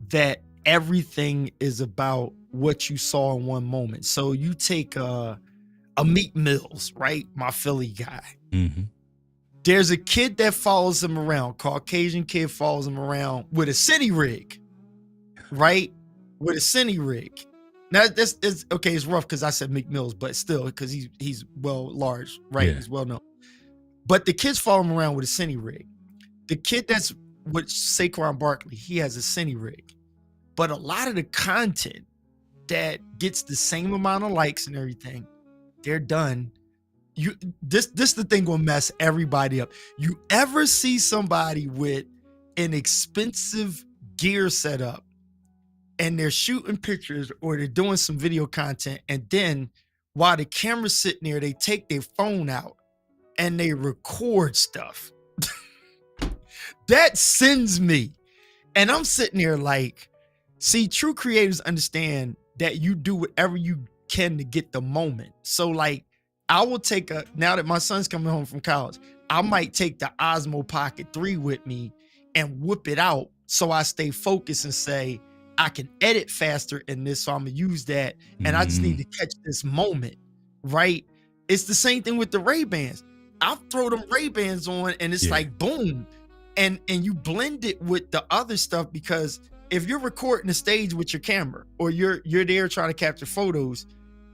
that everything is about what you saw in one moment. So you take a Meat Mills, right? My Philly guy. Mm-hmm. There's a kid that follows him around, Caucasian kid follows him around with a city rig, right? With a cine rig. Now this is okay. It's rough because I said Meek Mills, but still, because he's large, right? He's well known. But the kids follow him around with a cine rig. The kid that's with Saquon Barkley, he has a cine rig. But a lot of the content that gets the same amount of likes and everything, they're done this the thing gonna mess everybody up. You ever see somebody with an expensive gear setup and they're shooting pictures or they're doing some video content, and then while the camera's sitting there, they take their phone out and they record stuff? That sends me. And I'm sitting there like, see, true creators understand that you do whatever you can to get the moment. So like, I will take now that my son's coming home from college, I might take the Osmo Pocket 3 with me and whip it out so I stay focused and say, I can edit faster in this, so I'm gonna use that. And I just need to catch this moment, right? It's the same thing with the Ray-Bans. I'll throw them Ray-Bans on and it's like, boom. And you blend it with the other stuff, because if you're recording a stage with your camera or you're there trying to capture photos,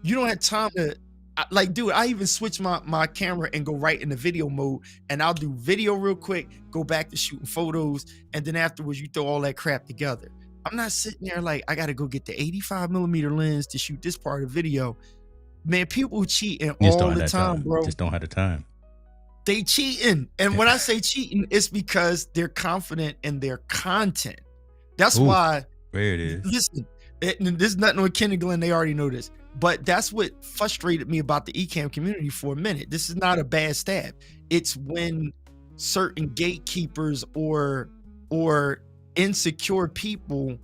you don't have time to, like, dude, I even switch my camera and go right into video mode, and I'll do video real quick, go back to shooting photos, and then afterwards you throw all that crap together. I'm not sitting there like, I got to go get the 85mm lens to shoot this part of the video. Man, people cheating all the time, bro. Just don't have the time. They cheating. And when I say cheating, it's because they're confident in their content. That's why. There it is. Listen, there's nothing with Ken and Glenn. They already know this. But that's what frustrated me about the Ecamm community for a minute. This is not a bad stab. It's when certain gatekeepers or insecure people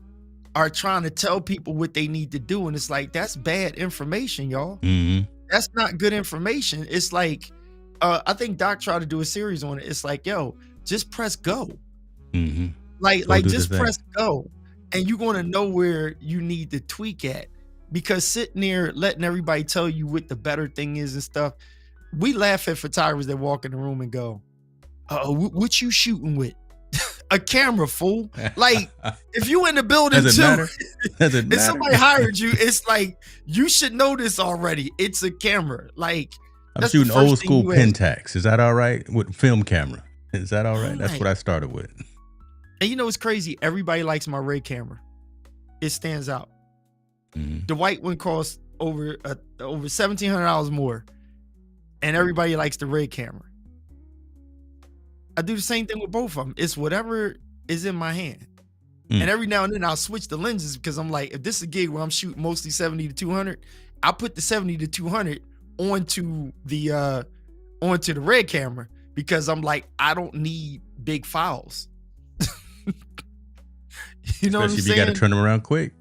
are trying to tell people what they need to do. And it's like, that's bad information, y'all. That's not good information. It's like, I think Doc tried to do a series on it. It's like, yo, just press go. Like just press go. And you're going to know where you need to tweak at. Because sitting there letting everybody tell you what the better thing is and stuff, we laugh at photographers that walk in the room and go, what you shooting with? A camera, fool. Like, if you in the building too, if somebody hired you, it's like, you should know this already. It's a camera. Like, I'm shooting old school Pentax. Is that all right? With film camera. Is that all right? That's what I started with. And you know, it's crazy. Everybody likes my Ray camera. It stands out. The white one costs over $1,700 more, and everybody likes the Ray camera. I do the same thing with both of them. It's whatever is in my hand. And every now and then I'll switch the lenses, because I'm like, if this is a gig where I'm shooting mostly 70-200, I'll put the 70-200 onto the Red camera, because I'm like, I don't need big files. You know, especially what I'm saying? If you got to turn them around quick.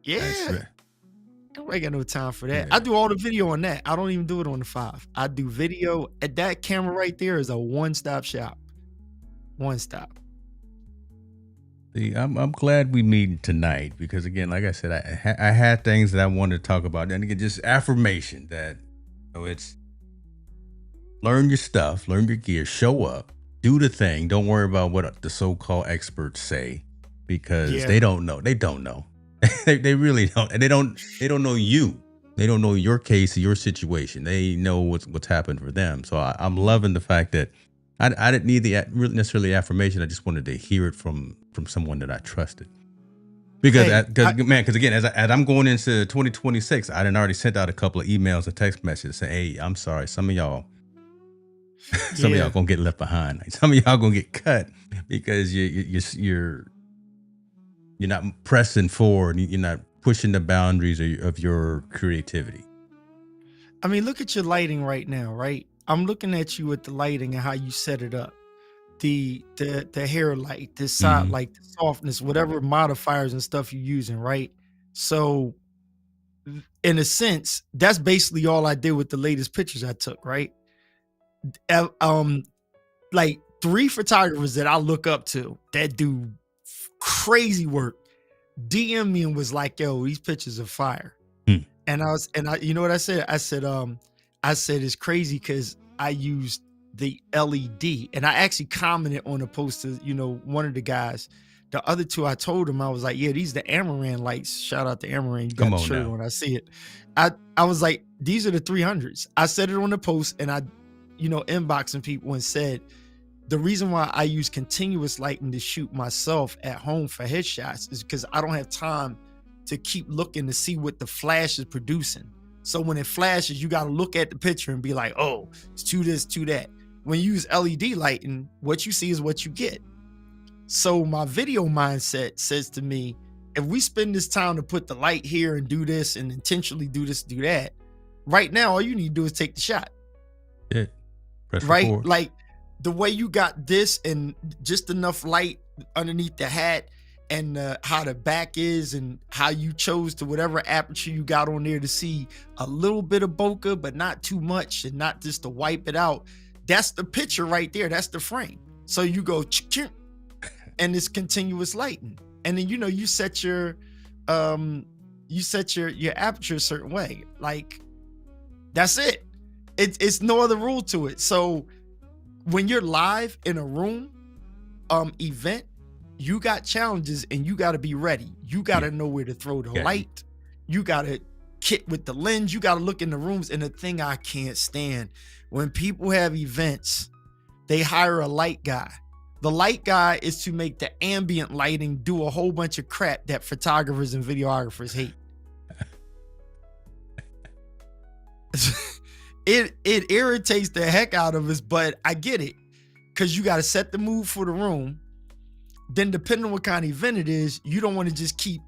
Yeah. I ain't got no time for that. I do all the video on that. I don't even do it on the 5. I do video. At that camera right there is a one-stop shop. One stop. See, I'm glad we meet tonight, because again, like I said, I had things that I wanted to talk about, and again, just affirmation that, you know, it's learn your stuff, learn your gear, show up, do the thing. Don't worry about what the so-called experts say, because they don't know. They don't know. They really don't. And they don't know you. They don't know your case, your situation. They know what's happened for them. So I'm loving the fact that I didn't need the necessarily affirmation. I just wanted to hear it from someone that I trusted. Because again, as I'm going into 2026, I done already sent out a couple of emails and text messages saying, "Hey, I'm sorry, some of y'all gonna get left behind. Like, some of y'all gonna get cut because you're not pressing forward. You're not pushing the boundaries of your creativity." I mean, look at your lighting right now, right? I'm looking at you with the lighting and how you set it up. The hair light, the side light, the softness, whatever modifiers and stuff you're using, right? So in a sense, that's basically all I did with the latest pictures I took, right? Like 3 photographers that I look up to that do crazy work DM me and was like, "Yo, these pictures are fire." And I you know what I said? I said it's crazy because I used the LED, and I actually commented on a post to, you know, one of the guys. The other 2, I told him, I was like, "Yeah, these are the Amaran lights. Shout out to Amaran. You got the shirt on. I see it." I was like, "These are the 300s." I said it on the post, and I, you know, inboxing people and said, the reason why I use continuous lighting to shoot myself at home for headshots is because I don't have time to keep looking to see what the flash is producing. So when it flashes, you got to look at the picture and be like, oh, it's to this, to that. When you use LED lighting, what you see is what you get. So my video mindset says to me, if we spend this time to put the light here and do this and intentionally do this, do that, right now, all you need to do is take the shot. Yeah. Right? Record. Like the way you got this and just enough light underneath the hat and how the back is and how you chose to whatever aperture you got on there to see a little bit of bokeh, but not too much and not just to wipe it out. That's the picture right there. That's the frame. So you go and it's continuous lighting. And then, you set your aperture a certain way. Like that's it. It's no other rule to it. So when you're live in a room event, you got challenges and you got to be ready. You got to know where to throw the light. You got to kit with the lens. You got to look in the rooms. And the thing I can't stand, when people have events, they hire a light guy. The light guy is to make the ambient lighting do a whole bunch of crap that photographers and videographers hate. It irritates the heck out of us, but I get it. Because you got to set the mood for the room. Then depending on what kind of event it is, you don't want to just keep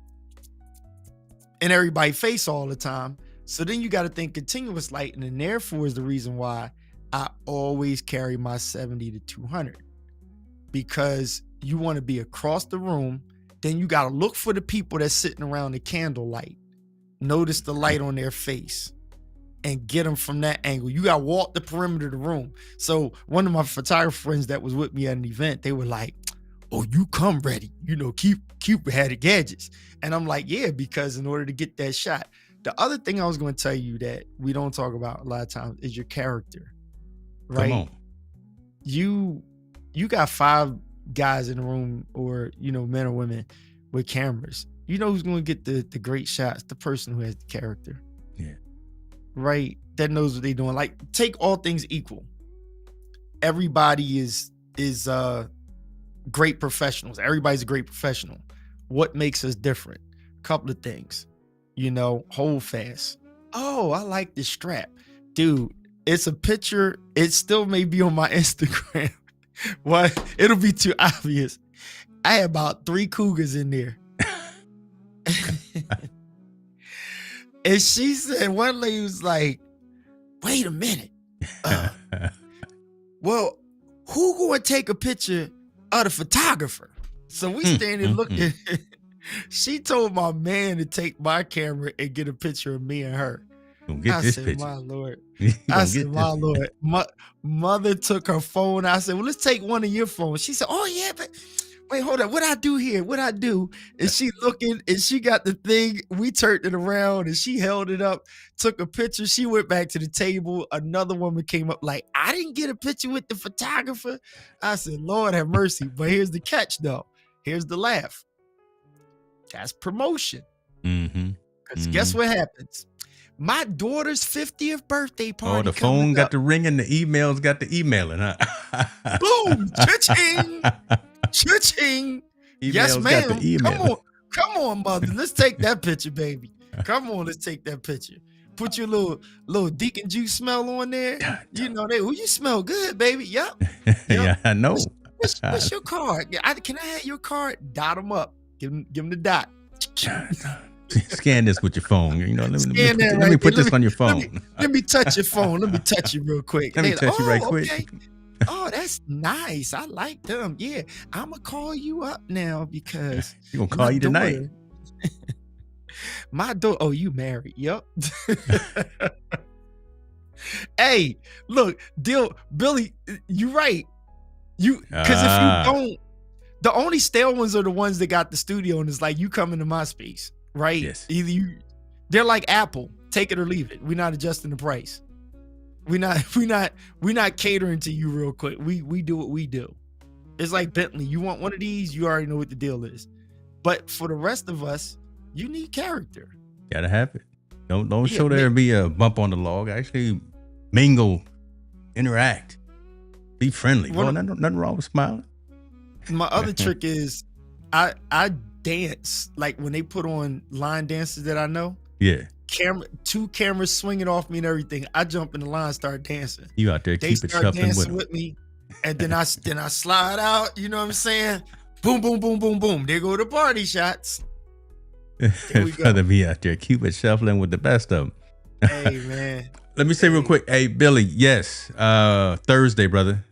in everybody's face all the time. So then you got to think continuous lighting, and therefore is the reason why I always carry my 70 to 200. Because you want to be across the room. Then you got to look for the people that's sitting around the candlelight. Notice the light on their face and get them from that angle. You got to walk the perimeter of the room. So one of my photographer friends that was with me at an event, they were like, oh, you come ready, keep had the gadgets. And I'm like, yeah, because in order to get that shot. The other thing I was going to tell you that we don't talk about a lot of times is your character, right? Come on. You got 5 guys in the room, or men or women with cameras. You know who's going to get the great shots? The person who has the character. Yeah. Right? That knows what they're doing. Like, take all things equal. Everybody is great professionals. Everybody's a great professional. What makes us different? A couple of things. Hold fast. Oh, I like this strap. Dude, it's a picture. It still may be on my Instagram. Why? It'll be too obvious. I had about 3 cougars in there. And she said, one lady was like, wait a minute. Well, who gonna take a picture of the photographer? So we standing looking. She told my man to take my camera and get a picture of me and her. I said, picture. My Lord. I said, my Lord. Mother took her phone. I said, well, let's take one of your phones. She said, oh, yeah, but wait, hold on. What I do here? What I do? And she looking, and she got the thing. We turned it around, and she held it up, took a picture. She went back to the table. Another woman came up like, I didn't get a picture with the photographer. I said, Lord have mercy. But here's the catch, though. Here's the laugh. That's promotion. Because guess what happens? My daughter's 50th birthday party. Oh, the phone got the ringing, the emails got the emailing, huh? Boom! Cha-ching! Cha-ching! Yes, ma'am. Come on, mother. Let's take that picture, baby. Come on, let's take that picture. Put your little Deacon Juice smell on there. You smell good, baby. Yep. Yeah, I know. What's your card? Can I have your card? Dot them up. Give them the dot. Scan this with your phone. Let me put this on your phone. Let me touch your phone. Let me touch you real quick. Let me touch you right quick. Okay. Oh, that's nice. I like them. Yeah, I'm gonna call you up now because you gonna call you tonight. My daughter. Oh, you married? Yep. Hey, look, Billy, you right. Because if you don't, the only stale ones are the ones that got the studio, and it's like you come into my space. Right? Yes. Either they're like Apple, take it or leave it. We're not adjusting the price. We're not catering to you real quick. We do what we do. It's like Bentley. You want one of these, you already know what the deal is. But for the rest of us, you need character. Gotta have it. Don't show there be a bump on the log. Actually mingle, interact, be friendly. Nothing wrong with smiling. My other trick is I dance, like when they put on line dances that I know. Yeah. two cameras swinging off me and everything. I jump in the line, start dancing. You out there, They keep it start shuffling dancing with with me, and then I slide out. You know what I'm saying? Boom, boom, boom, boom, boom. There go the party shots. them. Brother be out there, keep it shuffling with the best of them. Hey man. Let me say real quick, hey Billy, yes, Thursday, brother.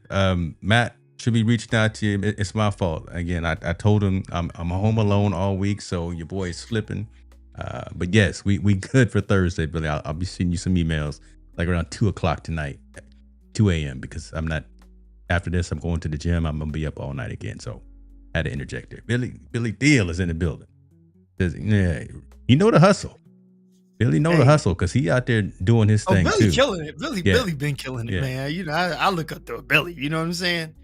Matt should be reaching out to you. It's my fault. Again, I told him I'm home alone all week, so your boy is slipping. But yes, we good for Thursday, Billy. I'll be sending you some emails like around 2:00 tonight, 2 a.m. because I'm not. After this, I'm going to the gym. I'm gonna be up all night again, so I had to interject there. Billy Deal is in the building. Yeah, you know the hustle. Billy know the hustle because he out there doing his thing Billy too. Killing it. Billy been killing it, man. You know, I look up to Billy. You know what I'm saying?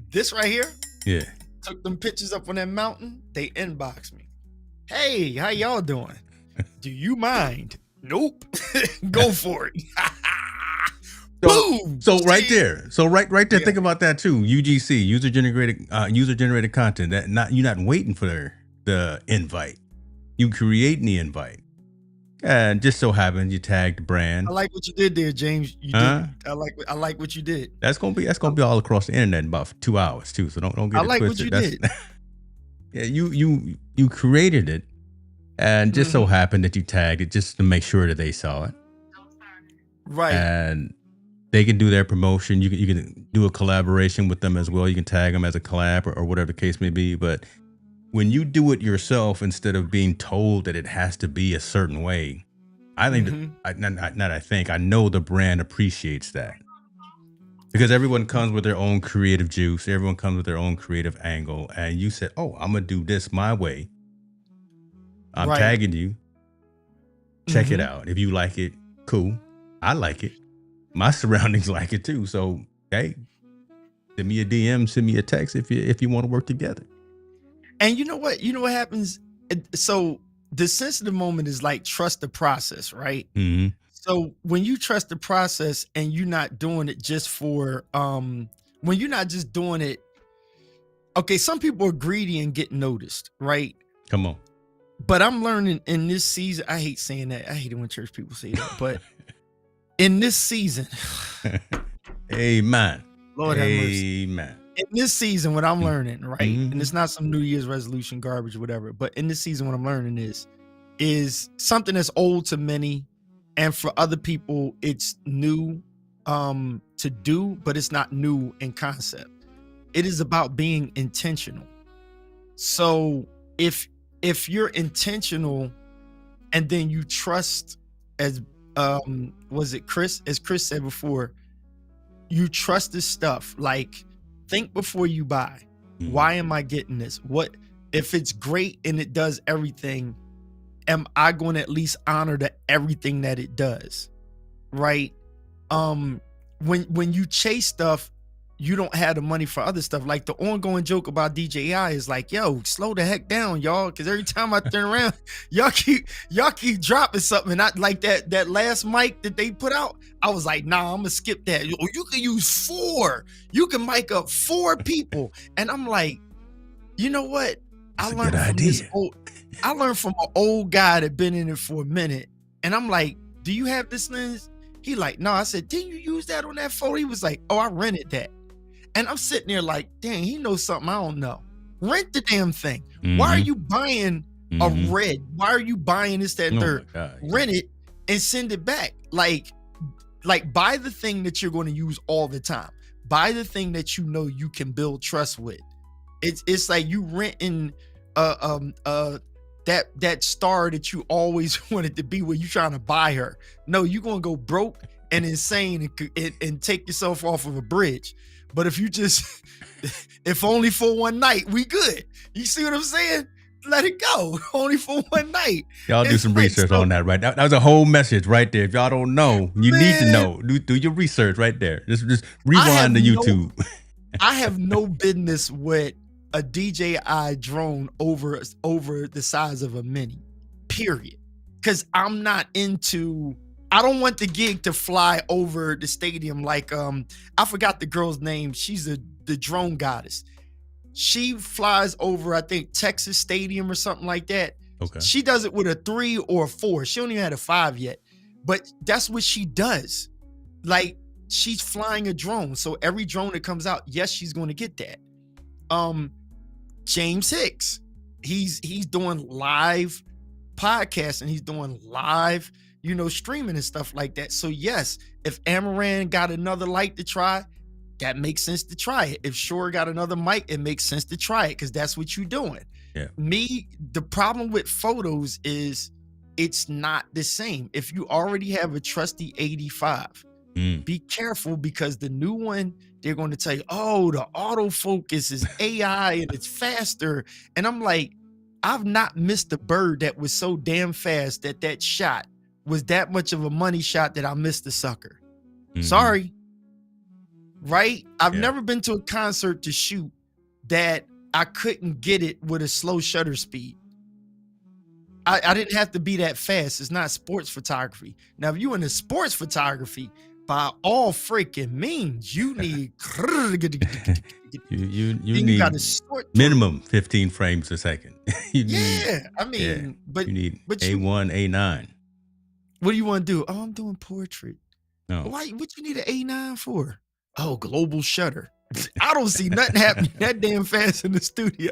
This right here. Yeah. Took them pictures up on that mountain. They inboxed me. Hey, how y'all doing? Do you mind? Nope. Go for it. Boom. So right there. So right there. Think about that too. UGC, user generated content. That you're not waiting for the invite. You creating the invite. And just so happens you tagged the brand. I like what you did there, James. You did. I like what you did. That's gonna be all across the internet in about 2 hours too. So don't get it twisted. I like what you did. Yeah, you created it, and just so happened that you tagged it just to make sure that they saw it. Right. And they can do their promotion. You can do a collaboration with them as well. You can tag them as a collab or whatever the case may be. But when you do it yourself instead of being told that it has to be a certain way, I think I know the brand appreciates that, because everyone comes with their own creative juice. Everyone comes with their own creative angle. And you said, oh, I'm going to do this my way. I'm tagging you. Check it out. If you like it, cool. I like it. My surroundings like it too. So, hey, send me a DM, send me a text if you want to work together. And you know what? You know what happens? So the sensitive moment is like trust the process, right? Mm-hmm. So when you trust the process and you're not doing it just for when you're not just doing it. Okay, some people are greedy and get noticed, right? Come on. But I'm learning in this season. I hate saying that. I hate it when church people say that. But in this season, amen. Lord have mercy. Amen. In this season, what I'm learning, right? And it's not some New Year's resolution garbage or whatever, but in this season, what I'm learning is something that's old to many, and for other people, it's new to do, but it's not new in concept. It is about being intentional. So if you're intentional, and then you trust, as Chris said before, you trust this stuff. Like, think before you buy. Why am I getting this? What if it's great and it does everything? Am I going to at least honor everything that it does? Right? When you chase stuff, you don't have the money for other stuff. Like the ongoing joke about DJI is like, yo, slow the heck down, y'all. Cause every time I turn around, y'all keep dropping something. And I like that last mic that they put out. I was like, nah, I'm gonna skip that. You can use 4. You can mic up 4 people. And I'm like, you know what? That's I learned from an old guy that been in it for a minute. And I'm like, do you have this lens? He like, no. I said, didn't you use that on that photo? He was like, oh, I rented that. And I'm sitting there like, dang, he knows something I don't know. Rent the damn thing. Why are you buying a red? Why are you buying this, that, and third? Rent it and send it back. Like buy the thing that you're going to use all the time. Buy the thing that you know you can build trust with. It's like you renting that star that you always wanted to be with. You trying to buy her. No, you're going to go broke and insane and take yourself off of a bridge. But if you just, if only for one night, we good. You see what I'm saying? Let it go. Only for one night. Y'all do some research on that, right? That was a whole message right there. If y'all don't know, you need to know. Do your research right there. Just rewind to YouTube. I have no business with a DJI drone over the size of a Mini, period. Because I'm not into... I don't want the gig to fly over the stadium like I forgot the girl's name. She's the drone goddess. She flies over, I think, Texas Stadium or something like that. Okay. She does it with a 3 or a 4. She don't even have a 5 yet. But that's what she does. Like, she's flying a drone. So every drone that comes out, yes, she's going to get that. James Hicks, he's doing live podcasts and he's doing live, streaming and stuff like that. So yes, if Amaran got another light to try, that makes sense to try it. If Shure got another mic, it makes sense to try it because that's what you're doing. Yeah. The problem with photos is it's not the same. If you already have a trusty 85, be careful because the new one, they're going to tell you, oh, the autofocus is AI and it's faster. And I'm like, I've not missed a bird that was so damn fast that shot was that much of a money shot that I missed the sucker. Sorry. Right? I've never been to a concert to shoot that I couldn't get it with a slow shutter speed. I didn't have to be that fast. It's not sports photography. Now, if you in the sports photography, by all freaking means, you need you need minimum 15 frames a second. But you need A1, A9. What do you want to do? Oh, I'm doing portrait. No. Why? What you need an A9 for? Oh, global shutter. I don't see nothing happening that damn fast in the studio.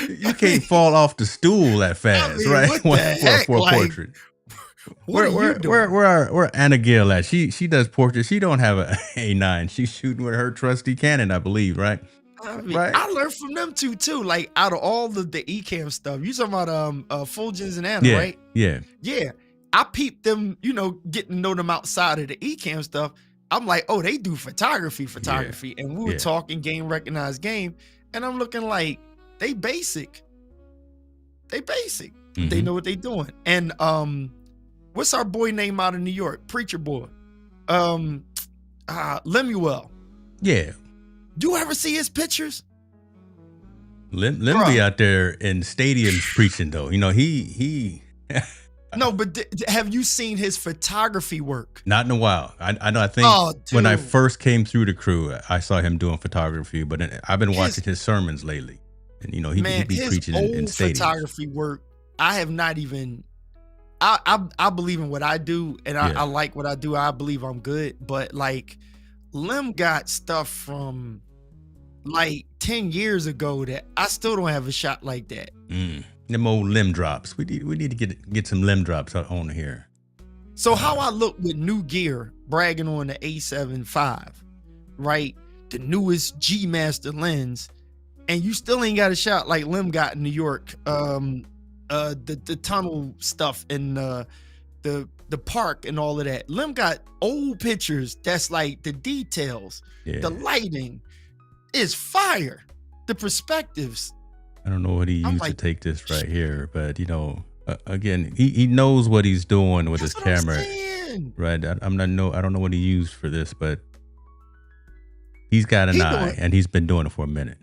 You can't fall off the stool that fast, right? What the heck? For a portrait. Where Anna Gill at? She does portraits. She don't have a A9. She's shooting with her trusty Canon, I believe, right? Right. I learned from them too. Like out of all the Ecamm stuff, you talking about Fulgens and Anna, right? Yeah. I peeped them, getting to know them outside of the Ecamm stuff. I'm like, oh, they do photography. And we were talking game recognized game. And I'm looking like they basic. They know what they doing. And what's our boy name out of New York? Preacher boy. Lemuel. Yeah. Do you ever see his pictures? Lim be out there in stadiums preaching though. He No, but have you seen his photography work? Not in a while. I know. I think when I first came through the crew, I saw him doing photography. But I've been watching his sermons lately, and he be preaching in stadiums. Photography work. I have not even. I believe in what I do, and I like what I do. I believe I'm good, but like, Lim got stuff from like 10 years ago that I still don't have a shot like that. Them old limb drops. We need to get some limb drops on here. So how I look with new gear, bragging on the A7 IV, right? The newest G Master lens, and you still ain't got a shot like Lim got in New York. The tunnel stuff and the park and all of that. Lim got old pictures that's like the details, the lighting is fire, the perspectives. I don't know what he used to take this right here, but again, he knows what he's doing with his camera, right? I don't know what he used for this, but he's got an eye, and he's been doing it for a minute.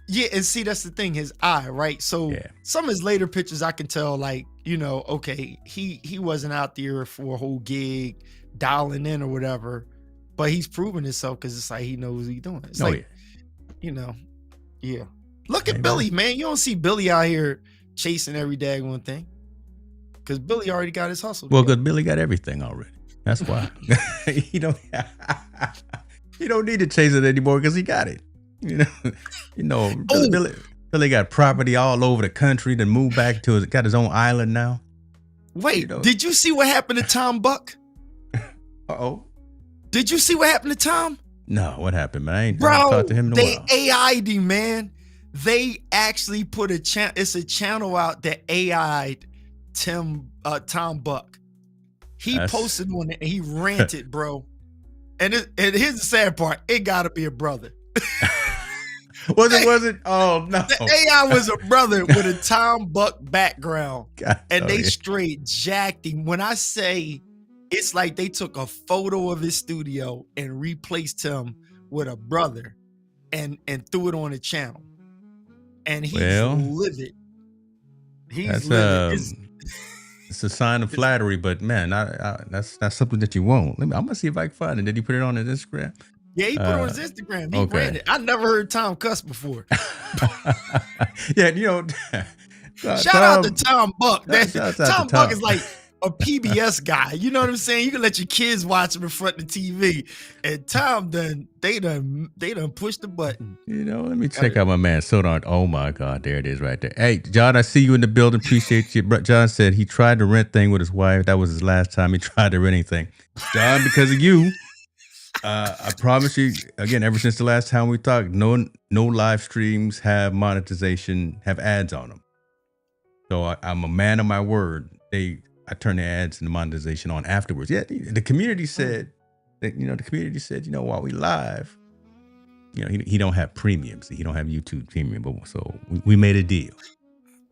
Yeah, and see, that's the thing, his eye, right? So some of his later pictures, I can tell, like, okay, he wasn't out there for a whole gig, dialing in or whatever, but he's proven himself because it's like he knows what he's doing. It's Look at Billy, man. You don't see Billy out here chasing every daggone thing because Billy already got his hustle. Well, because Billy got everything already. That's why. He don't need to chase it anymore because he got it. Billy got property all over the country. Then moved back to got his own island now. Wait, did you see what happened to Tom Buck? Did you see what happened to Tom? No, what happened, man? I ain't talked to him in a while. They AI'd him, man. They actually put a channel. It's a channel out that AI'd Tom Buck. He posted on it and he ranted, bro. And here's the sad part: it got to be a brother. Was it? Oh no! The AI was a brother with a Tom Buck background, and they straight jacked him. When I say it's like they took a photo of his studio and replaced him with a brother, and threw it on the channel, and he's livid. He's livid. It's a sign of flattery, but man, that's something that you want. I'm gonna see if I can find it. Did he put it on his Instagram? Yeah, he put it on his Instagram. He ran it. I never heard Tom cuss before. Yeah, Shout out to Tom Buck. Tom Buck is like a PBS guy. You know what I'm saying? You can let your kids watch him in front of the TV. And Tom they done pushed the button. You know, let me check out my man Sonar. Oh my God, there it is right there. Hey, John, I see you in the building. Appreciate you. John said he tried the rent thing with his wife. That was his last time he tried to rent anything. John, because of you, I promise you, again, ever since the last time we talked, no live streams have monetization, have ads on them. So I'm a man of my word. I turn the ads and the monetization on afterwards. Yeah, the community said that, while we live, he don't have premiums. He don't have YouTube premium. But so we made a deal.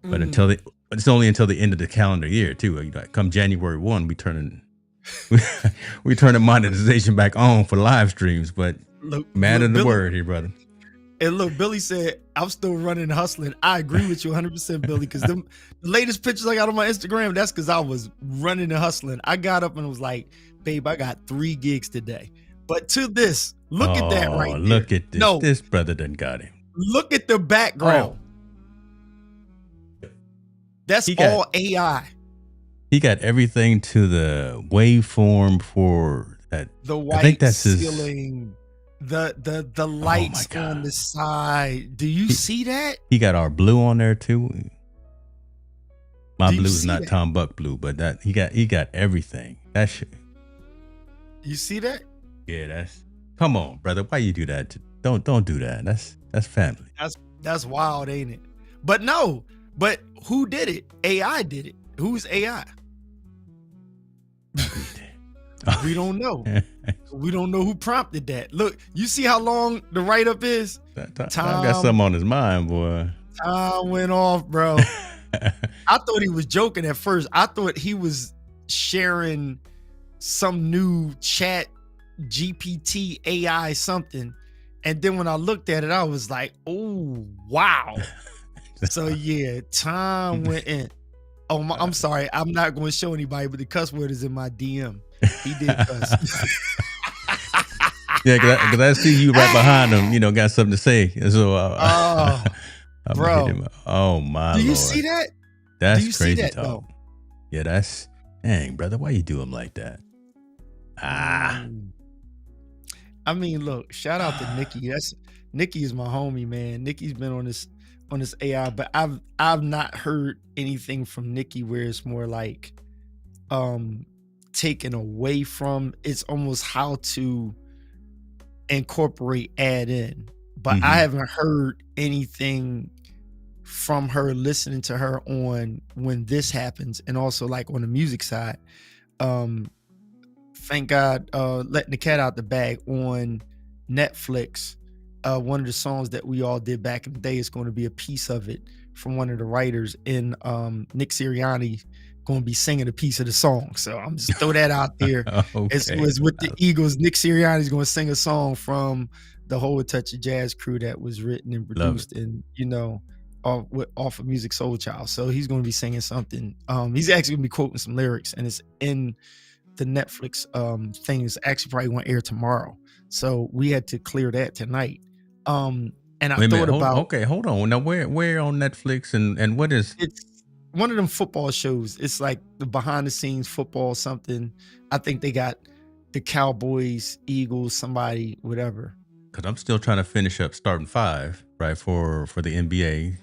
But it's only until the end of the calendar year too. Come January 1, we turn the monetization back on for live streams. But man of the word here, brother. And look, Billy said, I'm still running and hustling. I agree with you 100%, Billy, because the latest pictures I got on my Instagram, that's because I was running and hustling. I got up and was like, babe, I got 3 gigs today. But to this, look at that right there. Look at this. No, this brother done got him. Look at the background. That's all AI. He got everything to the waveform for that. The white I think that's ceiling. The lights on the side. Do you see that? He got our blue on there too. My blue is not Tom Buck blue, but that he got everything. That shit. You see that? Yeah, come on, brother. Why you do that? Don't do that. That's family. That's wild, ain't it? But no, who did it? AI did it. Who's AI? We don't know. We don't know who prompted that. Look, you see how long the write-up is? Tom got something on his mind, boy. Tom went off, bro. I thought he was joking at first. I thought he was sharing some new chat GPT AI something. And then when I looked at it, I was like, oh, wow. So yeah, Tom went in. Oh, I'm sorry. I'm not going to show anybody, but the cuss word is in my DM. He did cuss. Yeah, because I see you right behind him, got something to say. So, bro. Oh, my Do you Lord. See that? That's do you crazy see that, talk. Though? Yeah, dang, brother. Why you do him like that? I mean, look, shout out to Nikki. Nikki is my homie, man. Nikki's been on this AI, but I've not heard anything from Nikki where it's more like taken away from. It's almost how to incorporate add in, but I haven't heard anything from her, listening to her on when this happens, and also like on the music side. Thank God, letting the cat out the bag on Netflix. One of the songs that we all did back in the day is going to be a piece of it from one of the writers, and Nick Sirianni going to be singing a piece of the song. So I'm just throw that out there. Okay. As with the Eagles, Nick Sirianni is going to sing a song from the Whole Touch of Jazz crew that was written and produced, and off of Music Soul Child. So he's going to be singing something. He's actually going to be quoting some lyrics, and it's in the Netflix thing. Is actually probably going to air tomorrow. So we had to clear that tonight. And I thought about. Hold on. Now where on Netflix and what is? It's one of them football shows. It's like the behind the scenes football something. I think they got the Cowboys, Eagles, somebody, whatever. Because I'm still trying to finish up starting 5, right, for the NBA.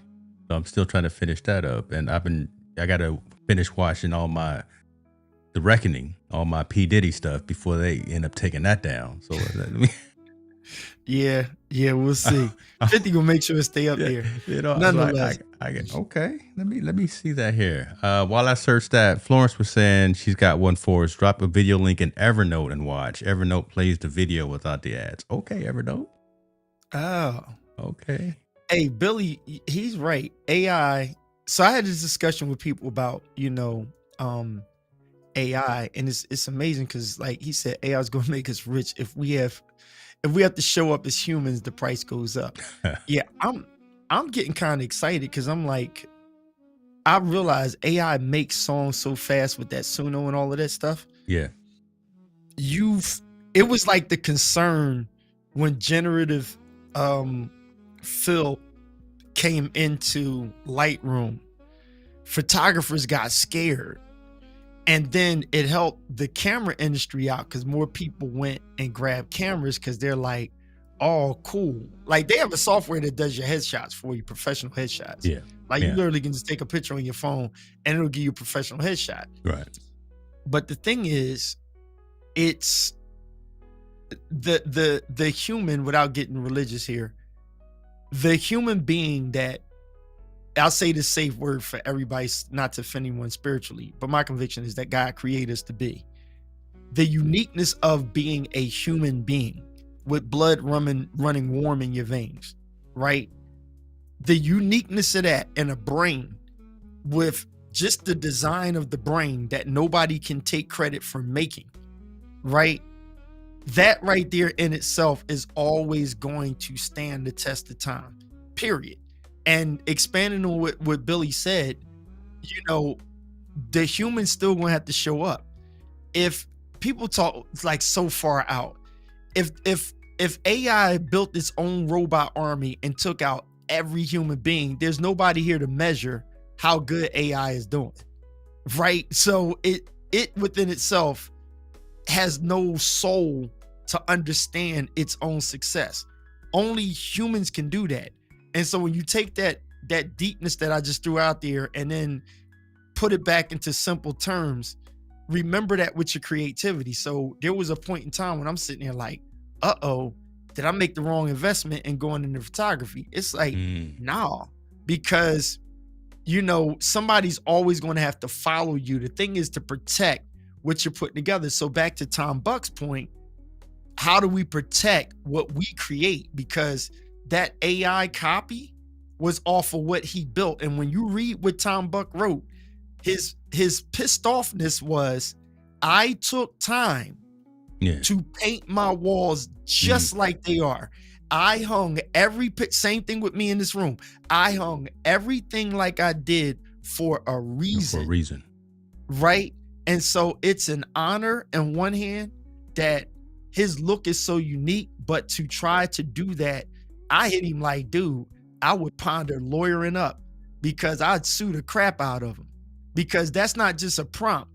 So I'm still trying to finish that up, and I got to finish watching The Reckoning, all my P. Diddy stuff before they end up taking that down. So yeah, we'll see. 50 will make sure it stay up there. Nonetheless, I get okay. Let me see that here. While I search that, Florence was saying she's got one for us. Drop a video link in Evernote and watch. Evernote plays the video without the ads. Okay, Evernote. Oh, okay. Hey, Billy, he's right. AI. So I had this discussion with people about AI, and it's amazing because, like he said, AI is going to make us rich if we have to show up as humans. The price goes up. Yeah, I'm getting kind of excited because I'm like, I realize AI makes songs so fast with that Suno and all of that stuff. Yeah, it was like the concern when generative fill came into Lightroom. photographers got scared. And then it helped the camera industry out because more people went and grabbed cameras because they're like, oh, cool. Like they have a software that does your headshots for you, professional headshots. Yeah. Like you literally can just take a picture on your phone and it'll give you a professional headshot. Right. But the thing is, it's the human, without getting religious here, the human being that, I'll say this safe word for everybody, not to offend anyone spiritually, but my conviction is that God created us to be. The uniqueness of being a human being with blood running warm in your veins, right? The uniqueness of that and a brain with just the design of the brain that nobody can take credit for making, right? That right there in itself is always going to stand the test of time, period. And expanding on what Billy said, you know, the human's still gonna have to show up. If people talk like so far out, if AI built its own robot army and took out every human being, there's nobody here to measure how good AI is doing, right? So it within itself has no soul to understand its own success. Only humans can do that. And so when you take that deepness that I just threw out there and then put it back into simple terms, remember that with your creativity. So there was a point in time when I'm sitting there like, uh-oh, did I make the wrong investment in going into photography? It's like, nah, because, you know, somebody's always going to have to follow you. The thing is to protect what you're putting together. So back to Tom Buck's point, how do we protect what we create? Because that AI copy was off of what he built. And when you read what Tom Buck wrote, his pissed offness was, I took time to paint my walls just like they are. I hung same thing with me in this room. I hung everything like I did for a reason. For a reason. Right? And so it's an honor on one hand that his look is so unique, but to try to do that, I hit him like, dude, I would ponder lawyering up because I'd sue the crap out of him, because that's not just a prompt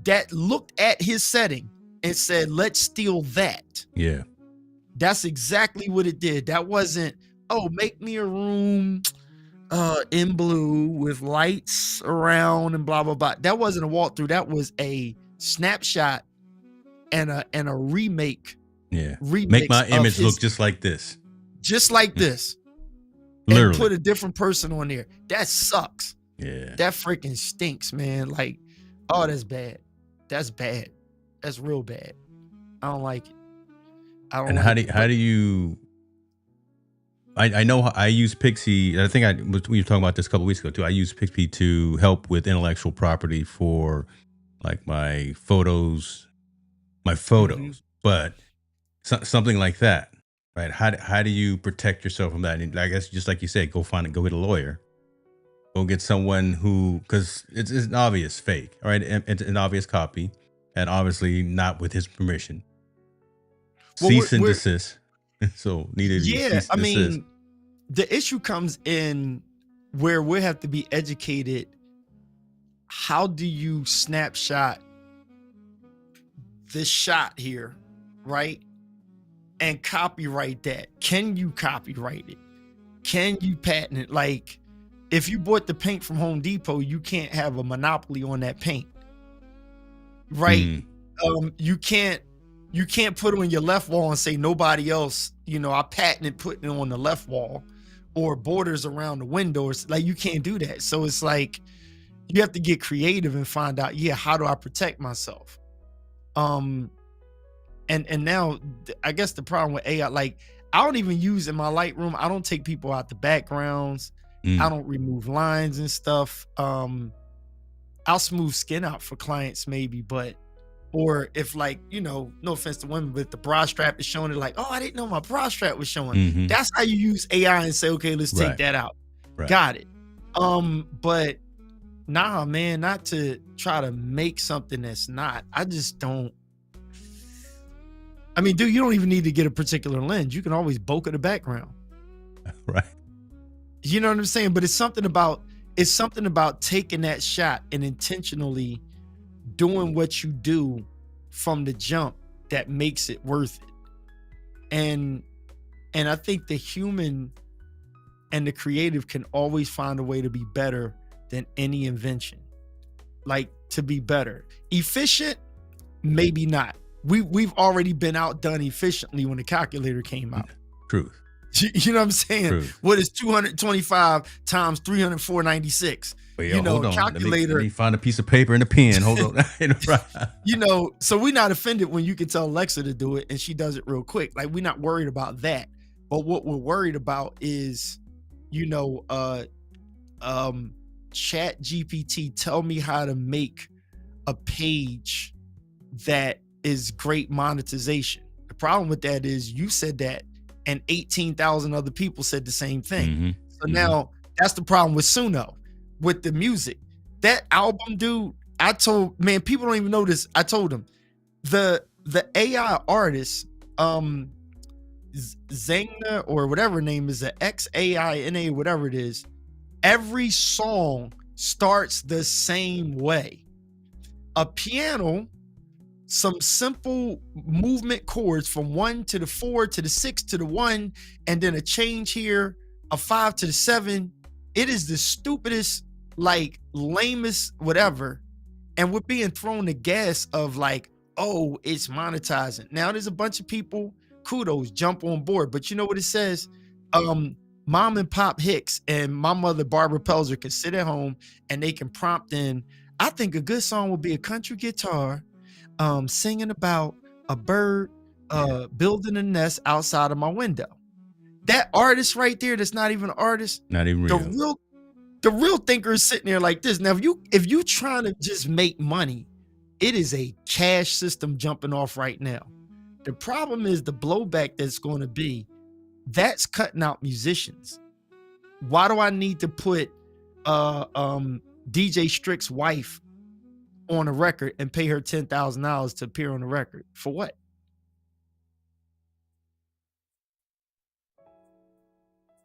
that looked at his setting and said, let's steal that. Yeah. That's exactly what it did. That wasn't, oh, make me a room in blue with lights around and blah, blah, blah. That wasn't a walkthrough. That was a snapshot and a remake. Yeah. Make my image look just like this. Just like this. Literally. And put a different person on there. That sucks. Yeah. That freaking stinks, man. Like, oh, that's bad. That's bad. That's real bad. I don't like it. And how do you? I know I use Pixie. I think we were talking about this a couple weeks ago too. I use Pixie to help with intellectual property for like my photos, but something like that, right? How do you protect yourself from that? And I guess just like you said, go get a lawyer, go get someone who, because it's an obvious fake, all right? It's an obvious copy, and obviously not with his permission. Cease and desist. So needed. Yeah, I mean, the issue comes in where we have to be educated. How do you snapshot the shot here, right? And copyright that? Can you copyright it? Can you patent it? Like, if you bought the paint from Home Depot, you can't have a monopoly on that paint, right? You can't put it on your left wall and say nobody else, I patented putting it on the left wall, or borders around the windows. Like, you can't do that. So it's like, you have to get creative and find out, how do I protect myself? And now I guess the problem with AI, like, I don't even use in my Lightroom, I don't take people out the backgrounds. I don't remove lines and stuff. I'll smooth skin out for clients maybe, or if, like, no offense to women, but the bra strap is showing, it like, oh, I didn't know my bra strap was showing. That's how you use AI and say, okay, let's take that out. Right. Got it. But nah, man, not to try to make something that's not. I just don't. I mean, dude, you don't even need to get a particular lens. You can always bokeh the background. Right. You know what I'm saying? But it's something about it's something about taking that shot and intentionally doing what you do from the jump that makes it worth it. And I think the human and the creative can always find a way to be better than any invention. Like, to be better. Efficient, maybe not. We've already been outdone efficiently when the calculator came out. Truth. You know what I'm saying? Truth. What is 225 times 396? Well, yo, hold on. Calculator. Let me find a piece of paper and a pen. Hold on. So we're not offended when you can tell Alexa to do it and she does it real quick. Like, we're not worried about that. But what we're worried about is, Chat GPT, tell me how to make a page that is great monetization. The problem with that is you said that and 18,000 other people said the same thing. Mm-hmm. So now that's the problem with Suno, with the music. That album, dude, people don't even know this. I told them the AI artist, Zangna or whatever her name is, the XAINA, whatever it is, every song starts the same way. A piano, some simple movement chords from 1 to the 4 to the 6 to the 1, and then a change here, a 5 to the 7. It is the stupidest, like, lamest whatever. And we're being thrown the gas of like, oh, it's monetizing. Now there's a bunch of people, kudos, jump on board. But you know what it says? Mom and Pop Hicks and my mother, Barbara Pelzer, can sit at home and they can prompt in, I think a good song would be a country guitar singing about a bird building a nest outside of my window. That artist right there, that's not even an artist. Not even real. The real thinker is sitting there like this. Now, if you trying to just make money, it is a cash system jumping off right now. The problem is the blowback that's going to be, that's cutting out musicians. Why do I need to put DJ Strick's wife on a record and pay her $10,000 to appear on the record? For what?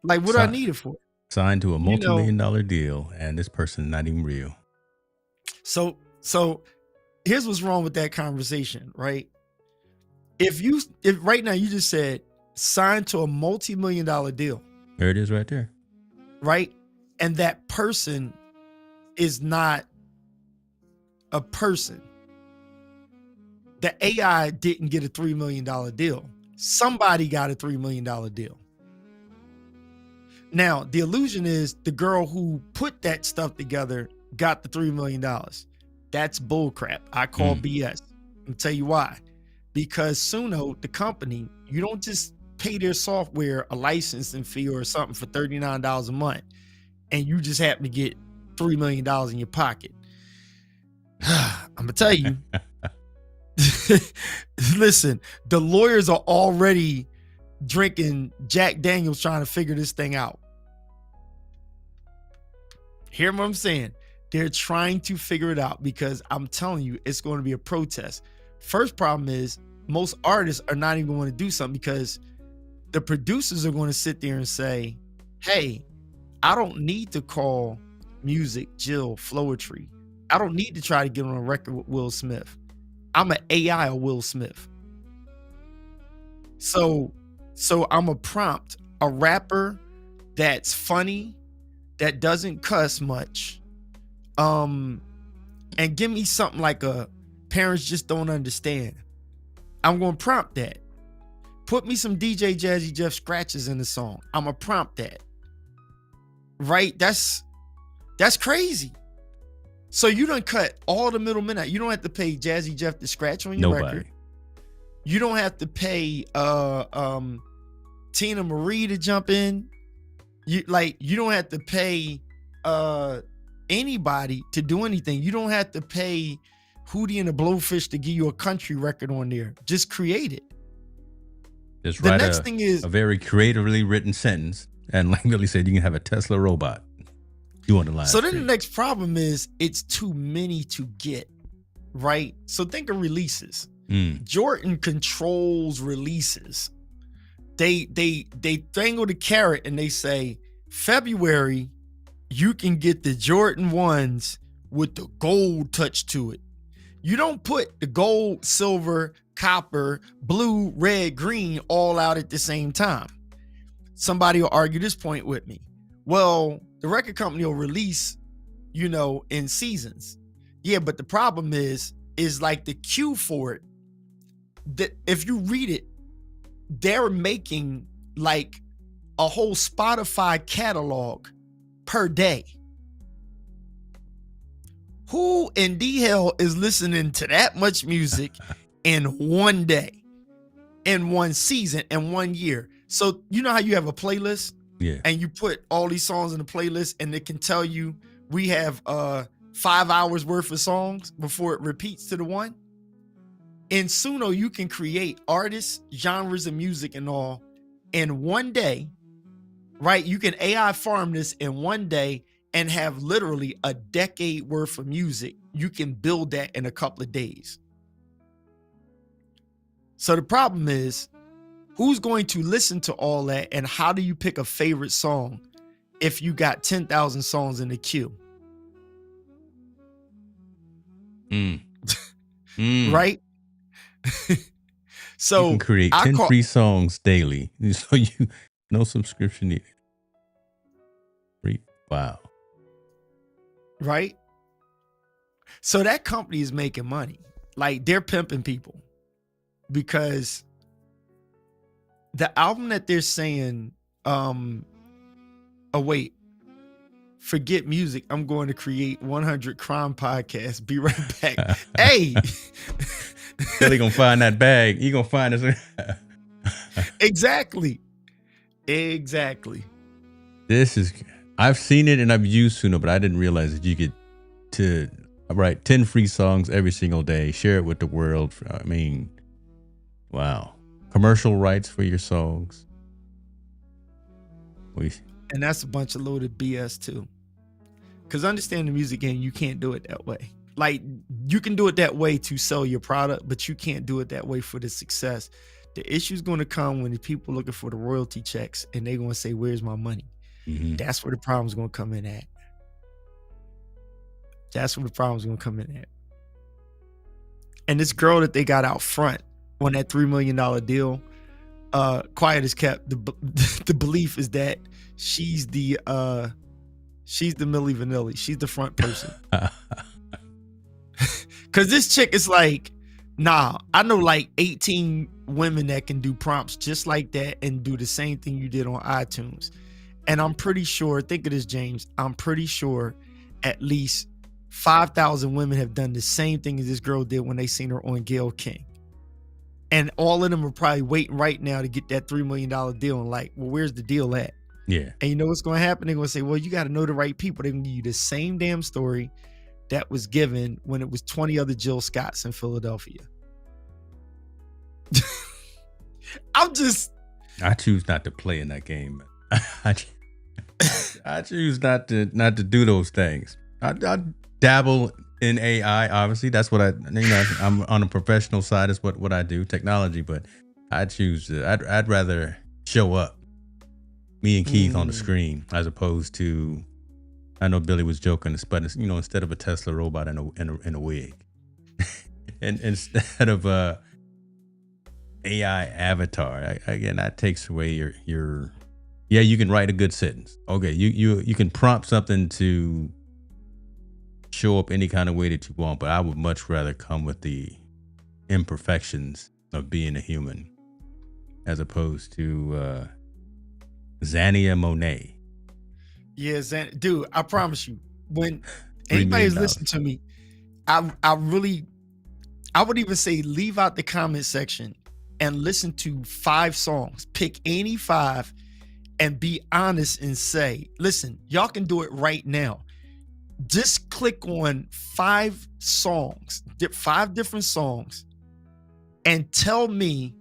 Like, what do I need it for? Signed to a multi-million-dollar deal, and this person not even real. So here's what's wrong with that conversation, right? If right now you just said signed to a multi-million-dollar deal. There it is right there. Right? And that person is not a person. The AI didn't get a $3 million deal. Somebody got a $3 million deal. Now, the illusion is the girl who put that stuff together got the $3 million. That's bullcrap. I call BS. I'll tell you why. Because Suno, the company, you don't just pay their software a licensing fee or something for $39 a month and you just happen to get $3 million in your pocket. I'm gonna tell you, listen, the lawyers are already drinking Jack Daniels trying to figure this thing out. Hear what I'm saying? They're trying to figure it out because I'm telling you, it's going to be a protest. First problem is most artists are not even going to do something because the producers are going to sit there and say, hey, I don't need to call music Jill Floetry. I don't need to try to get on a record with Will Smith. I'm an AI of Will Smith. So I'm a prompt a rapper that's funny, that doesn't cuss much, and give me something like a parents just don't understand. I'm going to prompt that. Put me some DJ Jazzy Jeff scratches in the song. I'm going to prompt that. Right? That's crazy. So you done cut all the middlemen out. You don't have to pay Jazzy Jeff to scratch on your record. You don't have to pay Tina Marie to jump in. You don't have to pay anybody to do anything. You don't have to pay Hootie and the Blowfish to give you a country record on there. Just create it. Just write a very creatively written sentence, and like Billy said, you can have a Tesla robot do on the live. So then the next problem is it's too many to get, right? So think of releases. Jordan controls releases. They dangle the carrot and they say, February, you can get the Jordan 1s with the gold touch to it. You don't put the gold, silver, copper, blue, red, green all out at the same time. Somebody will argue this point with me. Well, the record company will release, in seasons. Yeah, but the problem is like the cue for it, that if you read it, they're making like a whole Spotify catalog per day. Who in the hell is listening to that much music in one day, in one season, in 1 year? So you know how you have a playlist? Yeah. And you put all these songs in the playlist and it can tell you we have 5 hours worth of songs before it repeats to the one? In Suno, you can create artists, genres of music and all in 1 day, right? You can AI farm this in 1 day and have literally a decade worth of music. You can build that in a couple of days. So the problem is, who's going to listen to all that, and how do you pick a favorite song if you got 10,000 songs in the queue? Right? So you can create 10 free songs daily. So no subscription needed. Free. Wow. Right? So that company is making money. Like, they're pimping people, because the album that they're saying, forget music, I'm going to create 100 crime podcasts. Be right back. Hey. They're gonna find that bag. You gonna find us. Exactly. I've seen it and I've used Suno, but I didn't realize that you could write 10 free songs every single day, share it with the world. I mean, wow. Commercial rights for your songs. And that's a bunch of loaded BS too. Because understand the music game, you can't do it that way. Like, you can do it that way to sell your product, but you can't do it that way for the success. The issue is going to come when the people looking for the royalty checks and they're going to say, where's my money? Mm-hmm. That's where the problem's going to come in at. And this girl that they got out front on that $3 million deal, quiet as kept. The belief is that she's the Milli Vanilli. She's the front person. Cause this chick is like, nah, I know like 18 women that can do prompts just like that and do the same thing you did on iTunes. And I'm pretty sure, think of this, James, I'm pretty sure at least 5,000 women have done the same thing as this girl did when they seen her on Gayle King. And all of them are probably waiting right now to get that $3 million deal and like, well, where's the deal at? Yeah. And you know what's going to happen? They're going to say, well, you got to know the right people. They're going to give you the same damn story that was given when it was 20 other Jill Scotts in Philadelphia. I choose not to play in that game. I choose not to do those things. I dabble in AI, obviously. That's what I'm on a professional side, is what I do, technology, but I choose to, I'd rather show up, me and Keith on the screen, as opposed to, I know Billy was joking, but instead of a Tesla robot in a wig, and instead of a AI avatar, again, that takes away your yeah, you can write a good sentence. Okay, you can prompt something to show up any kind of way that you want, but I would much rather come with the imperfections of being a human, as opposed to Zania Monet. Yeah, dude, I promise you, when anybody's listening to me, I would even say leave out the comment section and listen to 5 songs. Pick any 5 and be honest and say, listen, y'all can do it right now. Just click on 5 songs, 5 different songs, and tell me,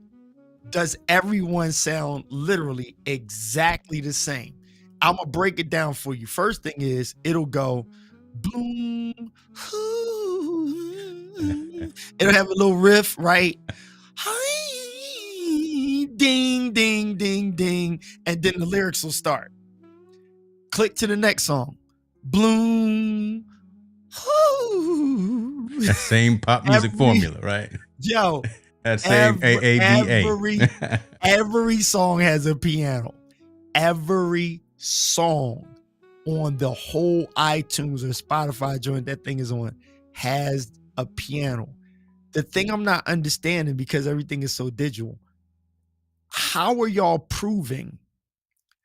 does everyone sound literally exactly the same? I'm going to break it down for you. First thing is, it'll go boom. It'll have a little riff, right? Ding, ding, ding, ding. And then the lyrics will start. Click to the next song. bloom. That same pop music formula, right? Yo, That same AABA. every song has a piano. Every song on the whole iTunes or Spotify joint that thing is on has a piano. The thing I'm not understanding, because everything is so digital, how are y'all proving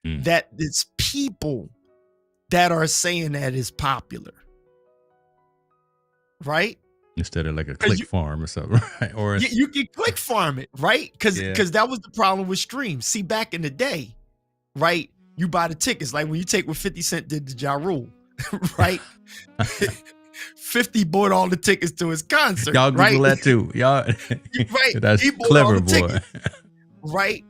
that it's people that are saying that is popular? Right? Instead of like a click farm or something, right? Or you can click farm it, right? Because that was the problem with streams. See, back in the day, right? You buy the tickets, like when you take what 50 Cent did to Ja Rule, right? 50 bought all the tickets to his concert. Y'all Google right? that too. Y'all right. That's clever, boy. Tickets, right?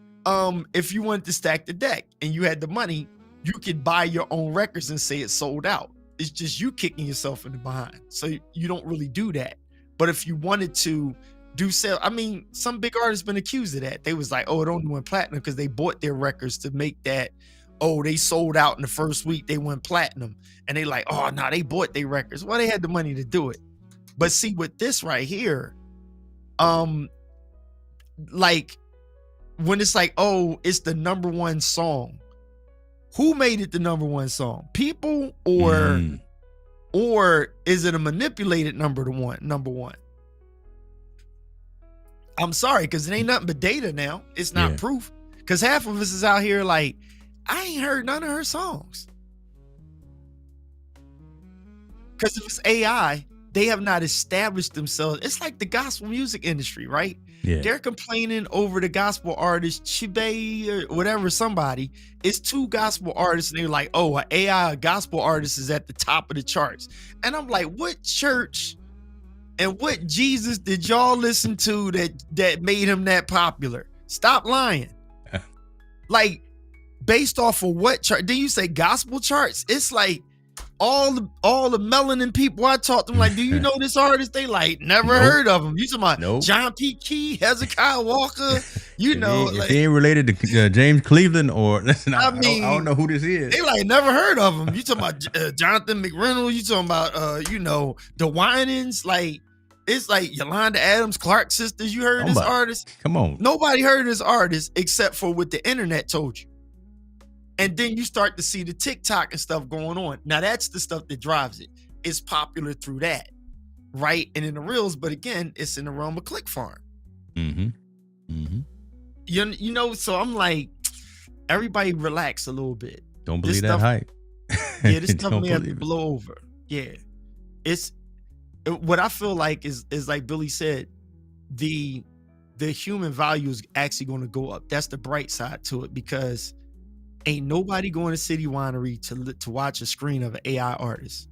If you wanted to stack the deck and you had the money, you could buy your own records and say it's sold out. It's just you kicking yourself in the behind. So you don't really do that. But if you wanted to do sell, I mean, some big artists been accused of that. They was like, oh, it only went platinum because they bought their records to make that. Oh, they sold out in the first week, they went platinum. And they like, oh, no, they bought their records. Well, they had the money to do it. But see, with this right here, like when it's like, oh, it's the number one song. Who made it the number one song? People or is it a manipulated number one? I'm sorry, because it ain't nothing but data now. It's not proof. Because half of us is out here like, I ain't heard none of her songs. Because if it's AI, they have not established themselves. It's like the gospel music industry, right? Yeah. They're complaining over the gospel artist, Chibe or whatever, somebody. It's two gospel artists, and they're like, oh, an AI gospel artist is at the top of the charts. And I'm like, what church and what Jesus did y'all listen to that made him that popular? Stop lying. Like, based off of what chart? Then you say gospel charts? It's like all the melanin people I talked to them, like, do you know this artist? They like never heard of him. You talking about John P. Key, Hezekiah Walker? You know, if he ain't related to James Cleveland or listen, I don't know who this is. They like never heard of him. You talking about Jonathan McReynolds? You talking about you know, the Winans? Like, it's like Yolanda Adams, Clark sisters. You heard of this artist? Come on, nobody heard of this artist except for what the internet told you. And then you start to see the TikTok and stuff going on. Now that's the stuff that drives it. It's popular through that, right? And in the reels, but again, it's in the realm of click farm. You know, so I'm like, everybody relax a little bit. Don't believe that hype. Yeah, this stuff may have to blow over. Yeah, it's what I feel like is like Billy said, the human value is actually going to go up. That's the bright side to it, because ain't nobody going to City Winery to watch a screen of an AI artist,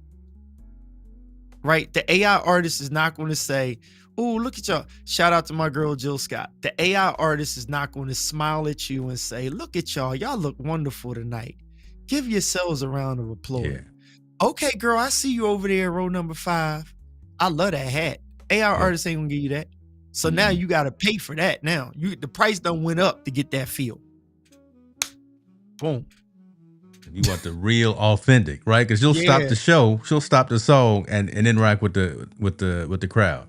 right? The AI artist is not going to say, oh, look at y'all. Shout out to my girl, Jill Scott. The AI artist is not going to smile at you and say, look at y'all. Y'all look wonderful tonight. Give yourselves a round of applause. Yeah. Okay, girl, I see you over there, row number 5. I love that hat. AI artist ain't going to give you that. So now you got to pay for that. Now the price done went up to get that feel. Boom. You want the real authentic, right? Because you'll stop the show, she'll stop the song and interact with the crowd.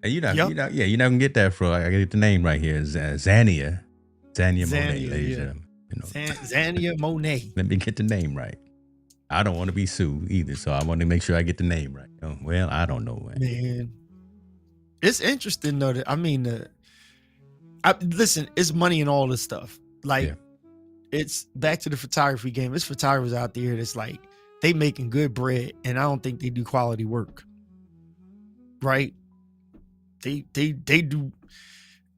And you're not gonna get that from. I get the name right here, Zania Monet, ladies and gentlemen. You know, Zania Monet. Let me get the name right. I don't want to be sued either, so I want to make sure I get the name right. Oh, well, I don't know, man. It's interesting though. That, I mean, listen, it's money in all this stuff. Like, it's back to the photography game. There's photographers out there that's like, they making good bread, and I don't think they do quality work. Right? They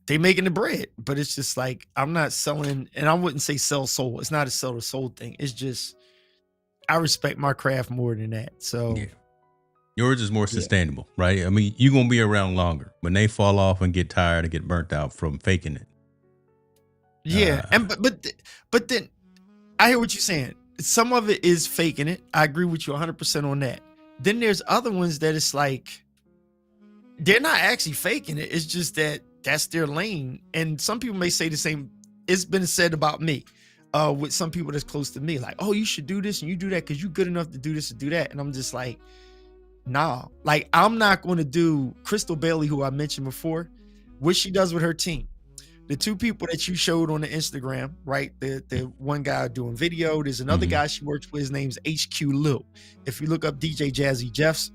making the bread, but it's just like, I'm not selling, and I wouldn't say sell soul. It's not a sell to soul thing. It's just, I respect my craft more than that. So yours is more sustainable, right? I mean, you're gonna be around longer. When they fall off and get tired and get burnt out from faking it. Yeah, and but then I hear what you're saying. Some of it is faking it. I agree with you 100% on that. Then there's other ones that it's like, they're not actually faking it. It's just that that's their lane. And some people may say the same. It's been said about me. with some people that's close to me, like, oh, you should do this and you do that because you're good enough to do this and do that. And I'm just like, nah, like I'm not going to do Crystal Bailey, who I mentioned before, what she does with her team. The two people that you showed on the Instagram, right? The one guy doing video. There's another guy she works with. His name's HQ Lil. If you look up DJ Jazzy Jeff's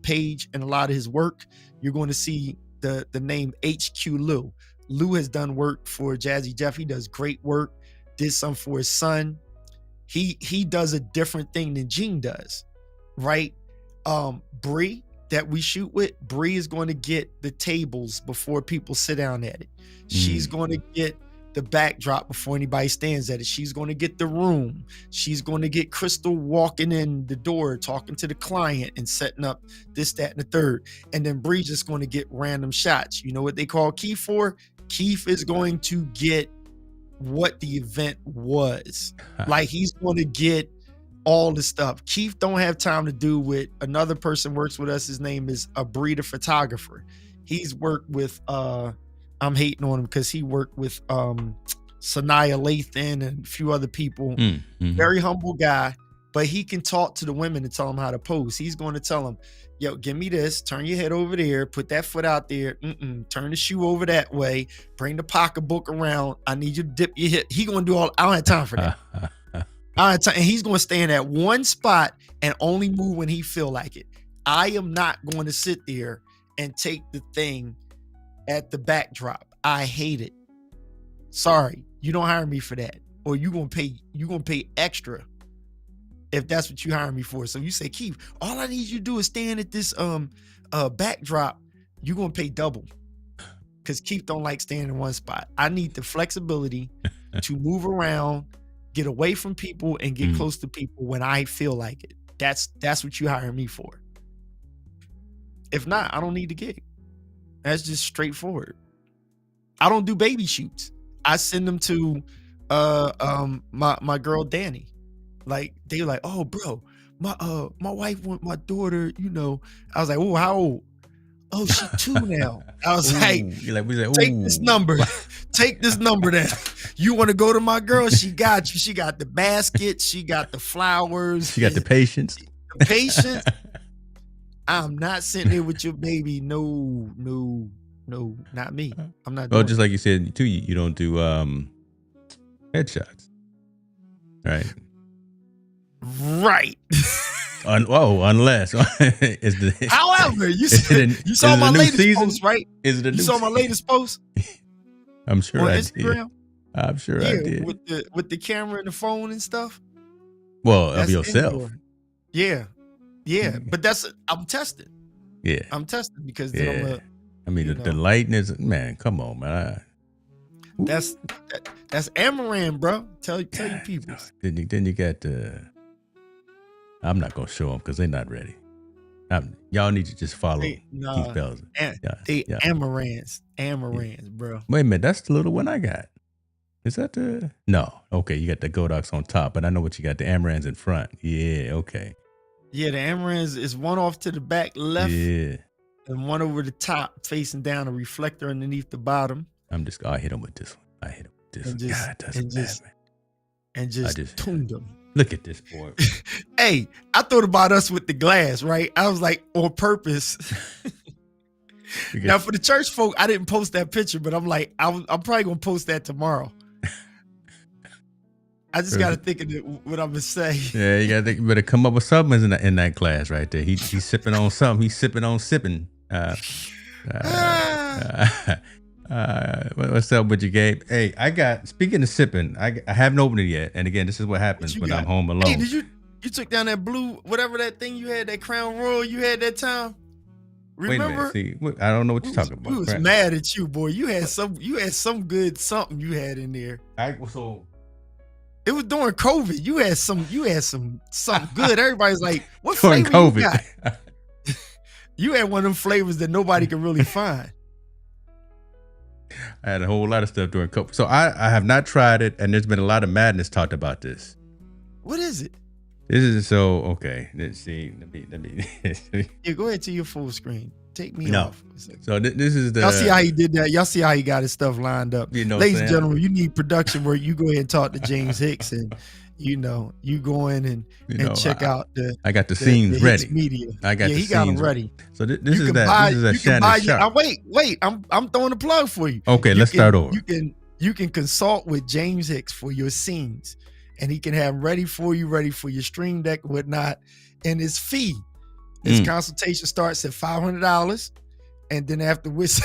page and a lot of his work, you're going to see the name HQ Lil. Lou has done work for Jazzy Jeff. He does great work. Did some for his son. He does a different thing than Gene does, right? Bree that we shoot with, Bree is going to get the tables before people sit down at it. She's going to get the backdrop before anybody stands at it. She's going to get the room. She's going to get Crystal walking in the door, talking to the client and setting up this, that, and the third. And then Bree's just going to get random shots. You know what they call Keith for? Keith is going to get what the event was. Like he's going to get all the stuff. Keith don't have time to do with another person works with us. His name is a Breeder photographer. He's worked with I'm hating on him because he worked with Sanaya Lathan and a few other people. Very humble guy, but he can talk to the women and tell them how to pose. He's going to tell them, yo, give me this, turn your head over there, put that foot out there, turn the shoe over that way, bring the pocketbook around. I need you to dip your hip. He going to do all, I don't have time for that. And he's going to stay in that one spot and only move when he feel like it. I am not going to sit there and take the thing at the backdrop. I hate it. Sorry, you don't hire me for that, or you gonna pay extra if that's what you hire me for. So you say, Keith, all I need you to do is stand at this backdrop. You're gonna pay double because Keith don't like staying in one spot. I need the flexibility to move around, get away from people, and get close to people when I feel like it. That's what you hire me for. If not, I don't need the gig. That's just straightforward. I don't do baby shoots. I send them to my girl Danny. Like they're like, oh bro, my wife want my daughter, you know. I was like, oh, how old? Oh, she's 2 now. I was like, take this number. Take this number down. You want to go to my girl? She got you. She got the basket. She got the flowers. She got the patience. The patience. I'm not sitting there with your baby. No, not me. I'm not. Well, just like you said too, you don't do headshots, right? Right. Unless is the. However, you saw my latest post, right? Is it? You saw my latest post? I'm sure on I Instagram? did. I'm sure I did. With the camera and the phone and stuff. Well, of yourself. Indoor. Yeah, but I'm testing. Yeah, I'm testing because then the lighting is, man. Come on, man. That's Amaran, bro. Tell you people. Then you got I'm not gonna show them because they're not ready. Y'all need to just follow Keith Belzer. Amarans, bro. Wait a minute, that's the little one I got. Is that the? No. Okay, you got the Godox on top, but I know what you got. The Amarans in front. Yeah. Okay. Yeah, the Amarans is one off to the back left. Yeah. And one over the top, facing down, a reflector underneath the bottom. I hit him with this one. I hit him with this one. God, that's bad, man. And just tuned him. Look at this boy. Hey, I thought about us with the glass, right? I was like, on purpose. Now, for the church folk, I didn't post that picture, but I'm like, I'm probably going to post that tomorrow. I just got to think of what I'm going to say. Yeah, you got to think. You better come up with something in that glass right there. He's sipping on something. He's sipping on sipping. What's up with you, Gabe? Hey, speaking of sipping, I haven't opened it yet. And again, this is what happens when I'm home alone. Hey, you took down that blue, whatever that thing you had, that Crown Royal you had that time? Remember? Wait a minute. See, I don't know what you're talking about. We was mad at you, boy. You had some good something you had in there. It was during COVID. You had some something good. Everybody's like, what during flavor COVID. You got? You had one of them flavors that nobody can really find. I had a whole lot of stuff during COVID. So I have not tried it, and there's been a lot of madness talked about this. What is it? This is okay. Let's see. Let me. Yeah, go ahead to your full screen. Take me No. off. So this is the. Y'all see how he did that? Y'all see how he got his stuff lined up? You know, ladies and gentlemen, you need production work. You go ahead and talk to James Hicks, and you go in and check out the. I got the scenes ready. Media. I got the he got them scenes ready. So this is that Shannon Sharp. Wait. I'm throwing a plug for you. Okay, let's start over. You can consult with James Hicks for your scenes, and he can have them ready for your stream deck, and whatnot. And his fee, his consultation starts at $500, and then afterwards.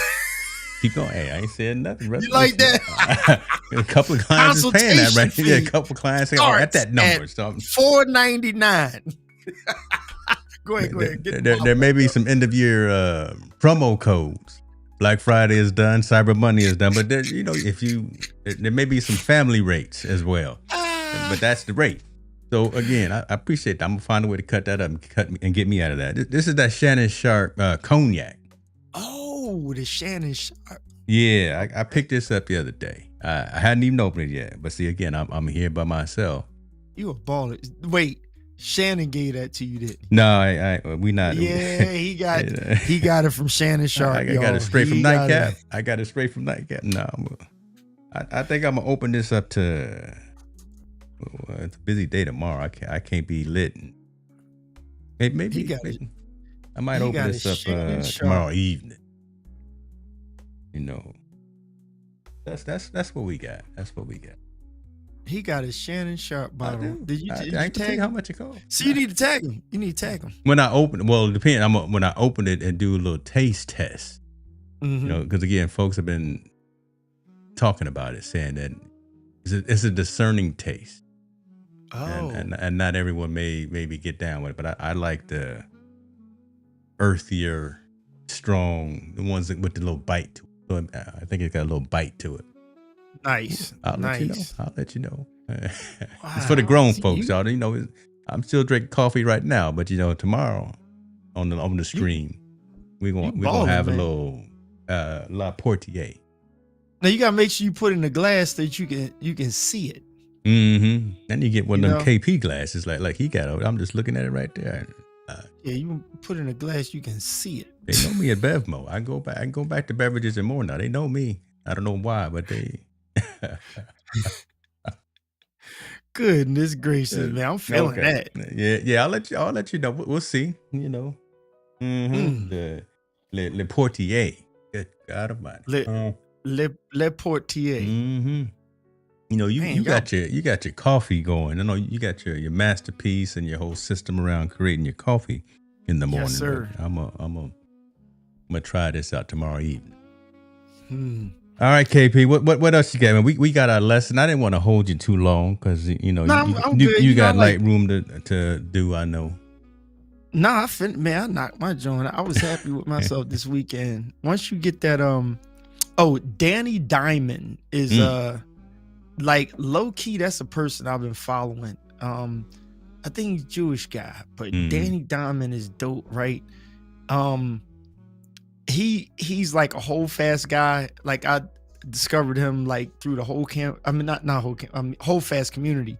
Keep going. Hey, I ain't saying nothing. You like that? A couple of clients is paying that, right? Yeah, a couple of clients say, at that number. $499. Go ahead. There may be some end of year promo codes. Black Friday is done, Cyber Monday is done, but there may be some family rates as well. But that's the rate. So again, I appreciate that. I'm gonna find a way to cut that up and get me out of that. This is that Shannon Sharp cognac. Oh, the Shannon Sharp. Yeah, I picked this up the other day. I hadn't even opened it yet, but see, again, I'm here by myself. You a baller. Wait, Shannon gave that to you, didn't he? No, we not. Yeah, he got it from Shannon Sharp. I got it straight from Nightcap. I got it straight from Nightcap. No, I think I'm gonna open this up to. Well, it's a busy day tomorrow. I can't be lit. Maybe I might open this up tomorrow evening. You know, that's what we got. That's what we got. He got his Shannon Sharp bottle. Did you tag him? How much it cost? So you need to tag him. When I open, well, it depends. When I open it and do a little taste test. You know, because again, folks have been talking about it, saying that it's a discerning taste. Oh, and not everyone maybe get down with it, but I like the earthier, strong, the ones with the little bite to it. So I think it's got a little bite to it. Nice. I'll let you know. Wow. It's for the grown folks, y'all. You know, I'm still drinking coffee right now, but you know, tomorrow on the stream, we're gonna have a little La Portier. Now you gotta make sure you put it in a glass that you can see it. Mm-hmm. Then you get one of them KP glasses like he got. I'm just looking at it right there. Yeah, you put it in a glass, you can see it. They know me at Bevmo. I can go back to beverages and more now. They know me. I don't know why, but they. Goodness gracious, man! I'm feeling that. Yeah. I'll let you know. We'll see. You know, the Le Portier. Good God Almighty. Le Portier. Mm-hmm. You know, you got your coffee going. I know you got your masterpiece and your whole system around creating your coffee in the morning. Yes, sir. I'm gonna try this out tomorrow evening. All right, KP. What else you got? Man, we got our lesson. I didn't want to hold you too long because you know you got light room to do. I know. Nah, I knocked my joint. I was happy with myself this weekend. Once you get that, Danny Diamond is like low key. That's a person I've been following. I think he's a Jewish guy, but Danny Diamond is dope, right? He's like a whole fast guy. Like I discovered him like through the whole whole fast community.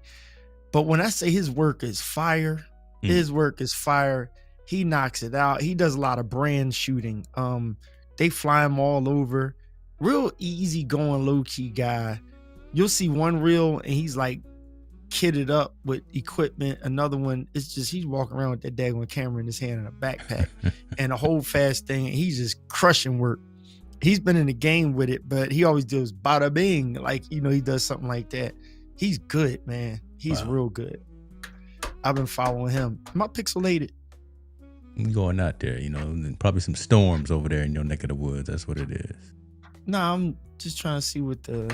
But when I say his work is fire, he knocks it out. He does a lot of brand shooting. They fly him all over. Real easy going, low key guy. You'll see one reel and he's like kitted up with equipment. Another one, it's just he's walking around with that daggone camera in his hand and a backpack and a whole fast thing. He's just crushing work. He's been in the game with it, but he always does bada bing. Like, you know, he does something like that. He's good, man. He's real good. I've been following him. Am I pixelated? I'm going out there, you know, and probably some storms over there in your neck of the woods. That's what it is. Nah, I'm just trying to see what the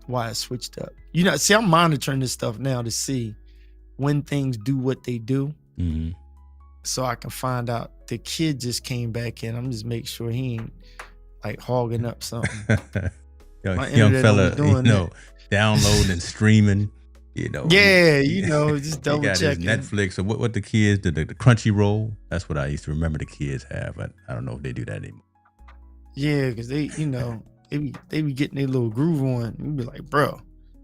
why I switched up. You know, see, I'm monitoring this stuff now to see when things do what they do. Mm-hmm. So I can find out. The kid just came back in. I'm just making sure he ain't like hogging up something. young fella, you know, downloading and streaming. You know, just double checking. Netflix or what the kids do, the Crunchyroll. That's what I used to remember the kids have. I don't know if they do that anymore. Yeah, because they, you know, they be getting their little groove on. You be like, bro,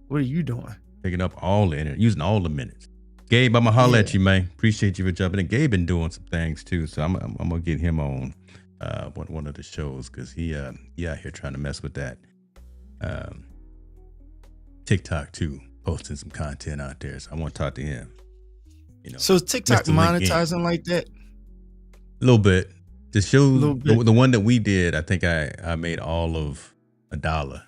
what are you doing? Picking up all the internet, using all the minutes. Gabe, I'm gonna holler Yeah. at you, man. Appreciate you for jumping in. Gabe been doing some things too, so I'm gonna get him on one of the shows because he out here trying to mess with that TikTok too, posting some content out there. So I want to talk to him. So is TikTok monetizing like that? A little bit. The show, the one that we did, I think I made all of $1.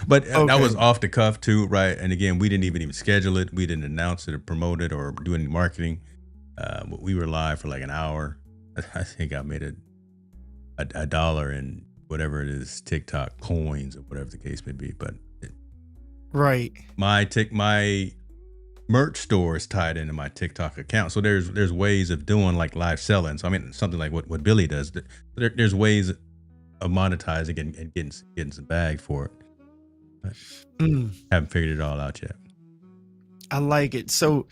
But that was off the cuff too, right? And again, we didn't even schedule it. We didn't announce it or promote it or do any marketing. We were live for like an hour. I think I made $1 in whatever it is, TikTok coins or whatever the case may be. But my merch store is tied into my TikTok account, so there's ways of doing like live selling. So I mean, something like what Billy does. There's ways of monetizing and getting some bag for it. But haven't figured it all out yet. I like it. So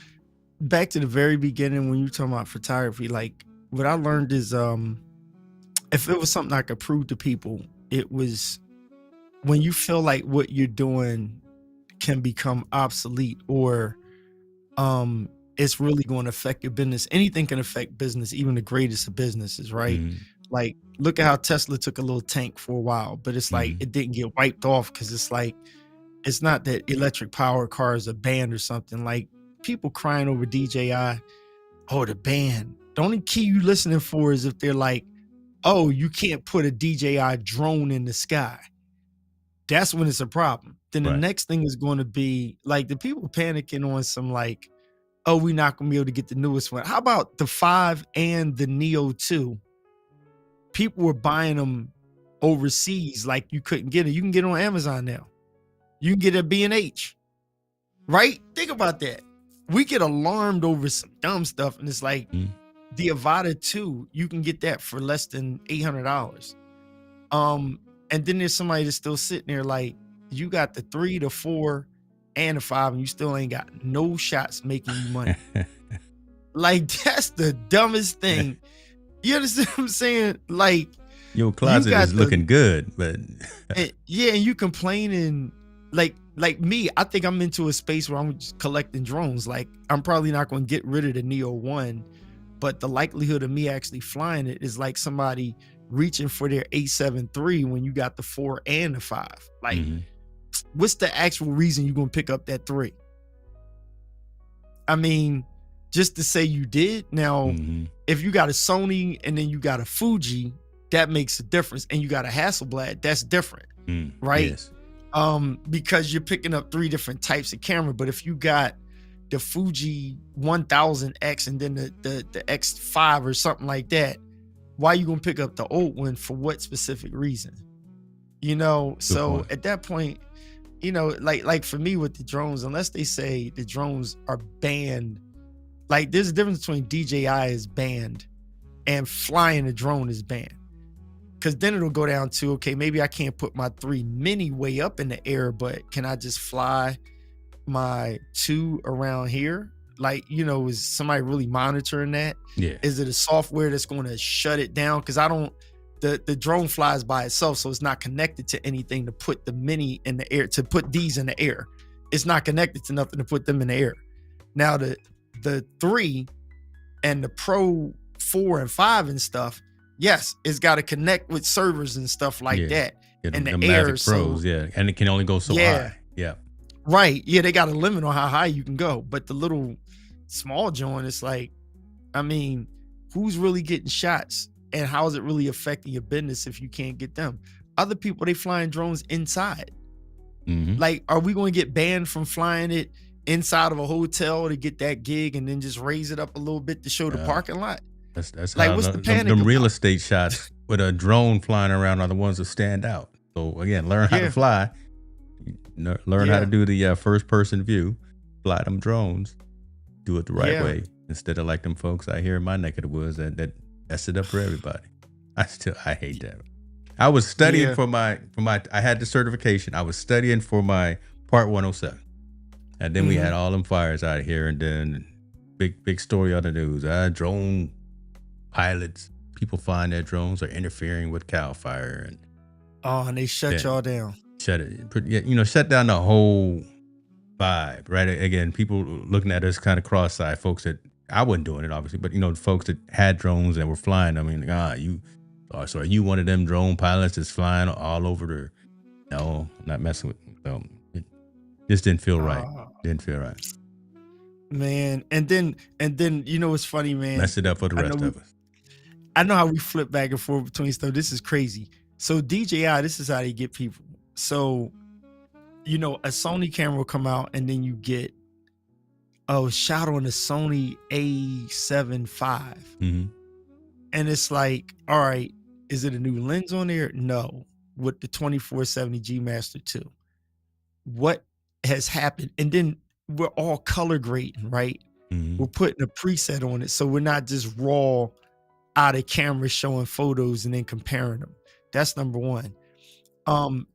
back to the very beginning when you were talking about photography, like what I learned is if it was something I could prove to people, it was when you feel like what you're doing can become obsolete or it's really going to affect your business. Anything can affect business, even the greatest of businesses, right? Like, look at how Tesla took a little tank for a while, but it's like it didn't get wiped off because it's like, it's not that electric power cars are banned or something. Like, people crying over DJI, oh, the ban. The only key you listening for is if they're like, oh, you can't put a DJI drone in the sky. That's when it's a problem. Then the next thing is going to be like the people panicking on some like, oh, we're not going to be able to get the newest one. How about the 5 and the Neo 2? People were buying them overseas like you couldn't get it. You can get it on Amazon now. You can get it at B&H, right? Think about that. We get alarmed over some dumb stuff, and it's like the Avata 2, you can get that for less than $800. And then there's somebody that's still sitting there like, you got the 3, the 4, and the 5, and you still ain't got no shots making you money. Like, that's the dumbest thing. You understand what I'm saying? Like, your closet is looking good, but and you complaining like me. I think I'm into a space where I'm just collecting drones. Like, I'm probably not going to get rid of the Neo 1, but the likelihood of me actually flying it is like somebody reaching for their 873 when you got the 4 and the 5. Like, what's the actual reason you're going to pick up that 3? I mean, just to say you did. Now, if you got a Sony and then you got a Fuji, that makes a difference. And you got a Hasselblad, that's different, right? Yes. Because you're picking up 3 different types of camera. But if you got the Fuji 1000X and then the X5 or something like that, why are you going to pick up the old one for what specific reason? You know, Good so point. at that point, you know, like for me with the drones, unless they say the drones are banned, like there's a difference between DJI is banned and flying a drone is banned. Because then it'll go down to, okay, maybe I can't put my 3 mini way up in the air, but can I just fly my 2 around here? Like, you know, is somebody really monitoring that? Yeah. Is it a software that's going to shut it down? Because the drone flies by itself, so it's not connected to anything to put the mini in the air, to put these in the air. It's not connected to nothing to put them in the air. Now, the 3 and the Pro 4 and 5 and stuff, yes, it's got to connect with servers and stuff like that. Yeah, in the Mavic air. Pros, and it can only go so high. Yeah. Right. Yeah, they got a limit on how high you can go. But the little small joint, it's like, I mean, who's really getting shots? And how is it really affecting your business if you can't get them? Other people, they flying drones inside. Like, are we going to get banned from flying it inside of a hotel to get that gig and then just raise it up a little bit to show the parking lot? That's like, how what's the panic them real about? estate shots with a drone flying around are the ones that stand out. So again, learn how to fly. Learn how to do the first person view. Fly them drones. Do it the right way instead of like them folks out here in my neck of the woods that mess it up for everybody. I hate that. I was studying for my I had the certification. I was studying for my Part 107. And then we had all them fires out here, and then big story on the news. Drone pilots, people flying their drones are interfering with CAL FIRE, and they shut y'all down. Shut down the whole vibe, right? Again, people looking at us kind of cross-eyed, folks that I wasn't doing it obviously, but folks that had drones and were flying. I mean, so are you one of them drone pilots that's flying all over the? No, I'm not messing with. So it just didn't feel right. Didn't feel right, man. And then it's funny, man. Messed it up for the rest of us. I know how we flip back and forth between stuff. This is crazy. So DJI, this is how they get people. So, a Sony camera will come out, and then you get shot on a Sony A7 IV. Mm-hmm. And it's like, all right, is it a new lens on there? No. With the 2470 G Master 2. What has happened? And then we're all color grading, right? Mm-hmm. We're putting a preset on it. So we're not just raw out of camera showing photos and then comparing them. That's number one.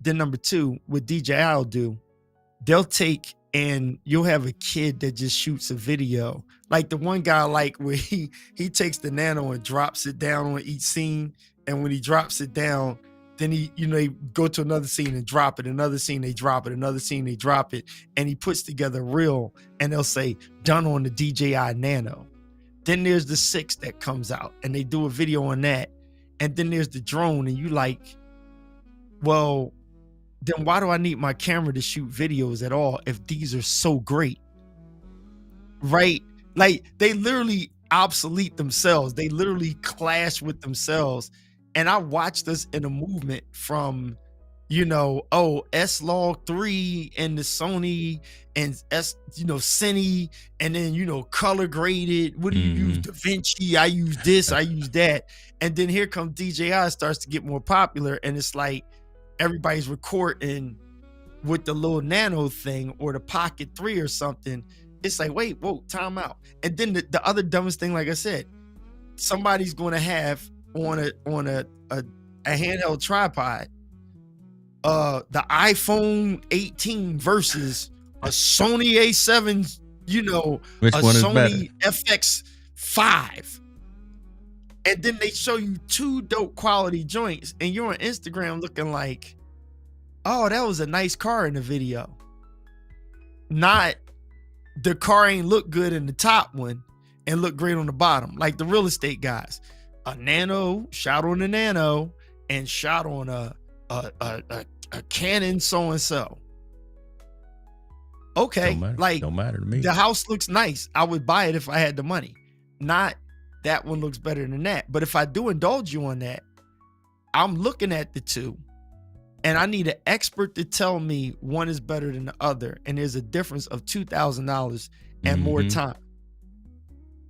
Then number two, what DJI will do, they'll take and you'll have a kid that just shoots a video. Like the one guy, like where he takes the Nano and drops it down on each scene. And when he drops it down, then they go to another scene and drop it, another scene, they drop it, another scene, they drop it. And he puts together a reel and they'll say, done on the DJI Nano. Then there's the 6 that comes out and they do a video on that. And then there's the drone and you like, well, then why do I need my camera to shoot videos at all if these are so great? Right? Like they literally obsolete themselves. They literally clash with themselves. And I watched us in a movement from, S-Log 3 and the Sony and Cine, and then, color graded. What do you use? DaVinci. I use this, I use that. And then here comes DJI, starts to get more popular. And it's like, everybody's recording with the little Nano thing or the Pocket 3 or something. It's like, wait, whoa, time out. And then the other dumbest thing, like I said, somebody's going to have on a handheld tripod, the iPhone 18 versus a Sony A7, Which one is Sony better? FX5. And then they show you 2 dope quality joints and you're on Instagram looking like, oh, that was a nice car in the video. Not the car ain't look good in the top one and look great on the bottom. Like the real estate guys, a Nano, shot on a Nano and shot on a Canon so-and-so. Okay, don't matter to me. The house looks nice. I would buy it if I had the money. Not that one looks better than that. But if I do indulge you on that, I'm looking at the two and I need an expert to tell me one is better than the other. And there's a difference of $2,000 and more time.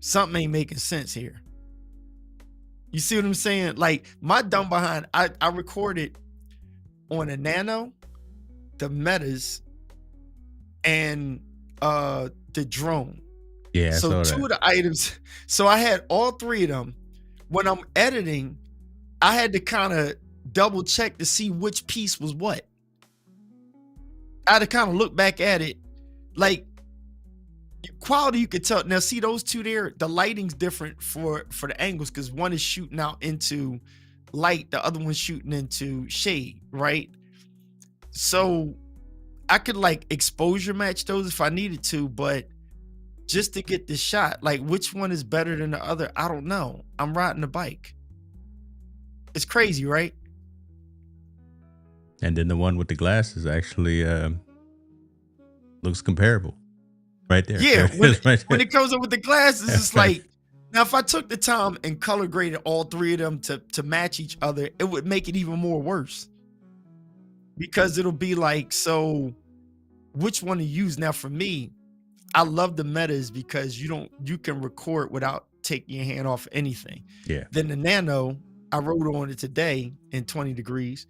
Something ain't making sense here. You see what I'm saying? Like my dumb behind, I recorded on a Nano, the Metas, and the drone. Yeah. So 2 of the items. So I had all 3 of them. When I'm editing, I had to kind of double check to see which piece was what. I had to kind of look back at it. Like quality, you could tell. Now see those 2 there, the lighting's different for the angles because one is shooting out into light, the other one's shooting into shade, right? So I could like exposure match those if I needed to, but just to get the shot, like which one is better than the other, I don't know. I'm riding a bike. It's crazy, right? And then the one with the glasses actually looks comparable right there. Yeah, when it comes up with the glasses, it's like, now if I took the time and color graded all 3 of them to match each other, it would make it even more worse. Because it'll be like, so which one to use? Now for me, I love the Metas because you can record without taking your hand off anything. Yeah. Then the Nano, I rode on it today in 20 degrees.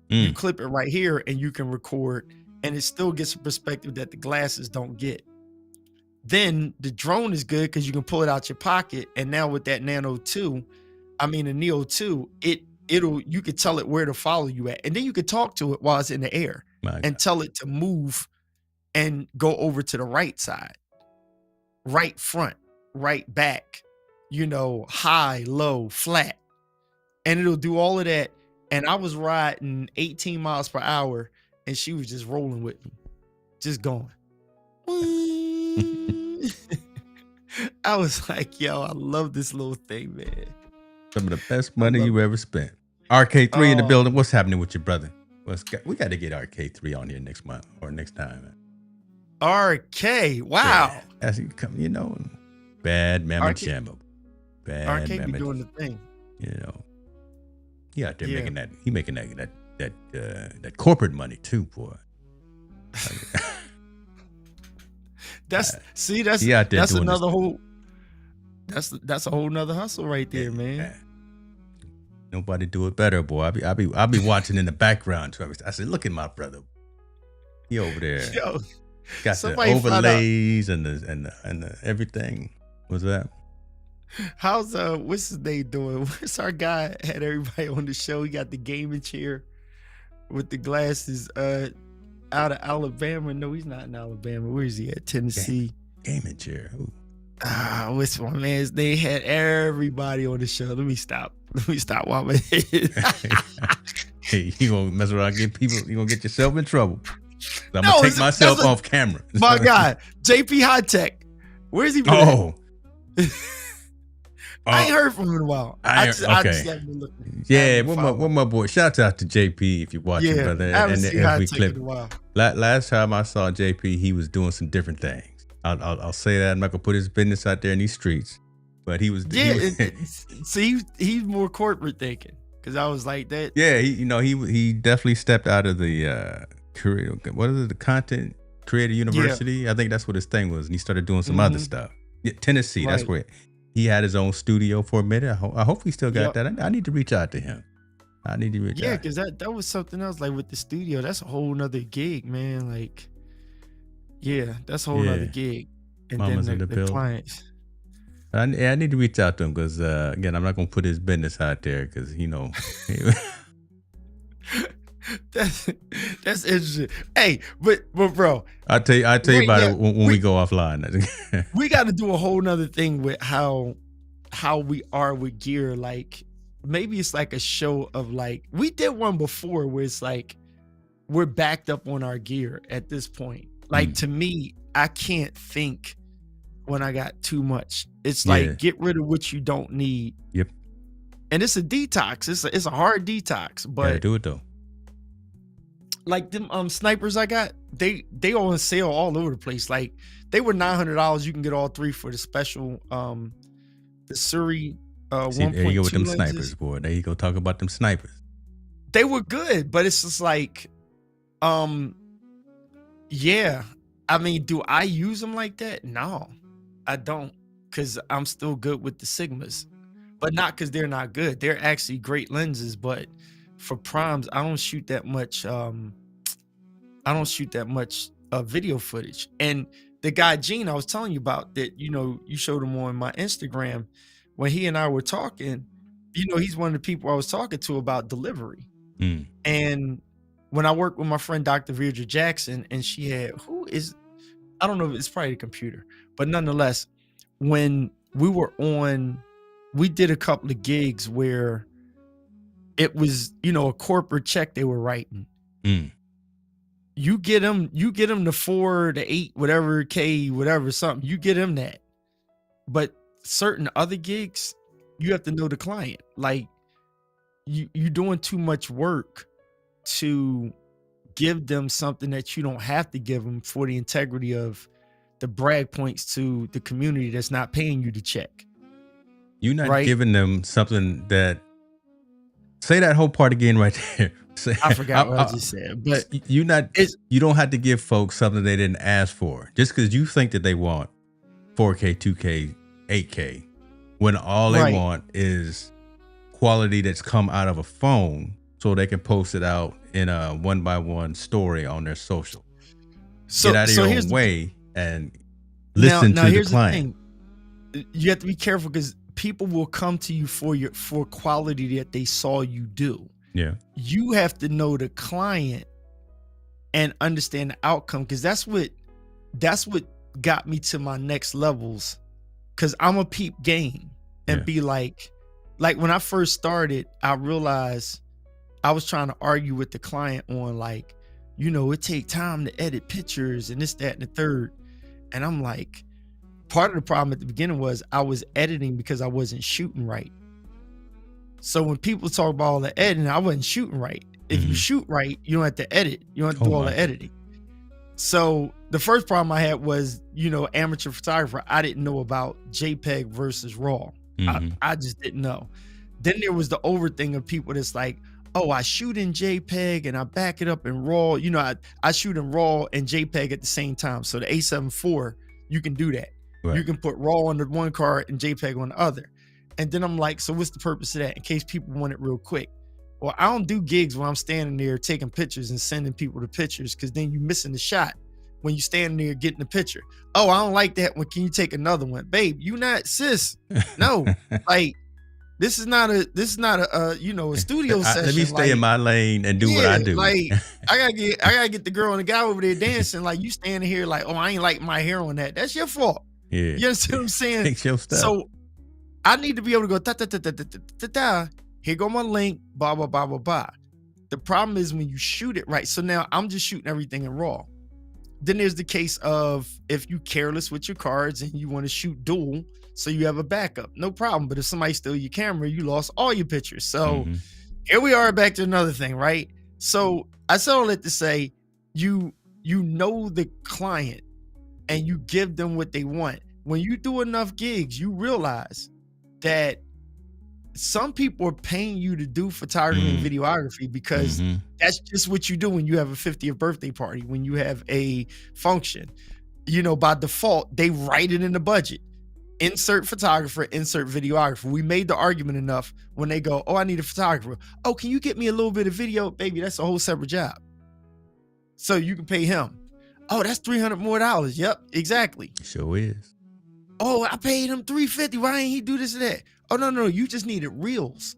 You clip it right here and you can record and it still gets a perspective that the glasses don't get. Then the drone is good because you can pull it out your pocket. And now with that Neo 2, you could tell it where to follow you at. And then you could talk to it while it's in the air and tell it to move and go over to the right side, right front, right back, high, low, flat. And it'll do all of that. And I was riding 18 miles per hour and she was just rolling with me, just going. I was like, yo, I love this little thing, man. Some of the best money you ever spent. RK3 in the building. What's happening with your brother? We got to get RK3 on here next month or next time. Man. RK, wow. Yeah, as he come, bad mamma jamma. Bad RK be doing the thing. He out there making that. He making that corporate money too, boy. That's another whole. That's a whole nother hustle right there, man. Nobody do it better, boy. I be watching in the background. I said, look at my brother. He over there. Yo, got the overlays and the everything. What's that? How's what's his name doing? What's our guy had everybody on the show? He got the gaming chair with the glasses. Out of Alabama. No, he's not in Alabama. Where is he at? Tennessee. Gaming chair. Ooh. What's my man's? They had everybody on the show. Let me stop while my head. Hey, you gonna mess around, you gonna get yourself in trouble. I'm gonna take myself off camera. My God, JP High Tech. Where's he been? I ain't heard from him in a while. Yeah, what my boy? Shout out to JP if you're watching, brother. I haven't seen High Tech in a while. Last time I saw JP, he was doing some different things. I'll say that. I'm not gonna put his business out there in these streets, but he was. See, he's more corporate thinking because I was like that. Yeah, he definitely stepped out of the career. What is it? The Content Creator University. Yeah. I think that's what his thing was, and he started doing some other stuff. Yeah, Tennessee. Right. That's where he had his own studio for a minute. I hope he still got that. I need to reach out to him. Yeah, because that was something else. Like with the studio, that's a whole nother gig, man. Like. Yeah, that's a whole other gig. And Mama's then the clients. I need to reach out to him because, again, I'm not going to put his business out there because, That's interesting. Hey, but bro. I'll tell you about it when we go offline. We got to do a whole nother thing with how we are with gear. Like, maybe it's like a show of like, we did one before where it's like, we're backed up on our gear at this point. Like to me, I can't think when I got too much. It's like get rid of what you don't need. Yep. And it's a detox. It's a hard detox. But do it though. Like them snipers I got, they on sale all over the place. Like they were $900. You can get all three for the special the Surrey 1.2 there you go with them lenses. Snipers, boy. There you go talk about them snipers. They were good, but it's just like yeah, I mean, do I use them like that? No, I don't, because I'm still good with the Sigmas, but not because they're not good. They're actually great lenses, but for primes, I don't shoot that much. Video footage. And the guy Gene I was telling you about that, you showed him on my Instagram when he and I were talking. He's one of the people I was talking to about delivery, and. When I worked with my friend Dr. Virdra Jackson, and she had I don't know if it's probably the computer, but nonetheless, when we did a couple of gigs where it was, a corporate check they were writing. You get them the 4 to 8, whatever K, whatever, something, you get them that. But certain other gigs, you have to know the client. Like you doing too much work to give them something that you don't have to give them for the integrity of the brag points to the community that's not paying you to check. You're not giving them something that, say that whole part again right there. I forgot what I just said, but you don't have to give folks something they didn't ask for just because you think that they want 4K, 2K, 8K, when all they want is quality that's come out of a phone so they can post it out in a 1x1 story on their social. Get out of your own way and listen to the client. You have to be careful because people will come to you for quality that they saw you do. Yeah. You have to know the client and understand the outcome, because that's what got me to my next levels. Because I'm a peep game and be like when I first started, I realized I was trying to argue with the client on it take time to edit pictures and this, that, and the third. And I'm like, part of the problem at the beginning was I was editing because I wasn't shooting right. So when people talk about all the editing, I wasn't shooting right. If you shoot right, you don't have to edit. You don't have to do all the editing. So the first problem I had was, amateur photographer. I didn't know about JPEG versus RAW. I just didn't know. Then there was the over thing of people that's like, oh, I shoot in JPEG and I back it up in RAW. I shoot in RAW and JPEG at the same time. So the A7 IV, you can do that. Right. You can put RAW on the one card and JPEG on the other. And then I'm like, so what's the purpose of that? In case people want it real quick. Well, I don't do gigs when I'm standing there taking pictures and sending people the pictures, because then you're missing the shot when you standing there getting the picture. Oh, I don't like that one. Can you take another one? Babe, you not sis. No. Like, this is not a studio session. Let me stay in my lane and do what I do. Like, I gotta get the girl and the guy over there dancing. Like, you standing here like, oh, I ain't like my hair on that. That's your fault. Yeah. You understand what I'm saying? Fix your stuff. So I need to be able to go ta. Here go my link, blah, blah, blah, blah, blah. The problem is when you shoot it right. So now I'm just shooting everything in RAW. Then there's the case of if you careless with your cards and you want to shoot dual, so you have a backup, no problem. But if somebody stole your camera, you lost all your pictures. So here we are back to another thing, right? So I said all that to say, you know the client and you give them what they want. When you do enough gigs, you realize that some people are paying you to do photography and videography because that's just what you do when you have a 50th birthday party, when you have a function. By default, they write it in the budget. Insert photographer, insert videographer. We made the argument enough when they go, oh, I need a photographer. Oh, can you get me a little bit of video? Baby, that's a whole separate job. So you can pay him. Oh, that's $300 more. Yep, exactly. Sure is. Oh, I paid him $350. Why ain't he do this and that? Oh, no, you just needed reels.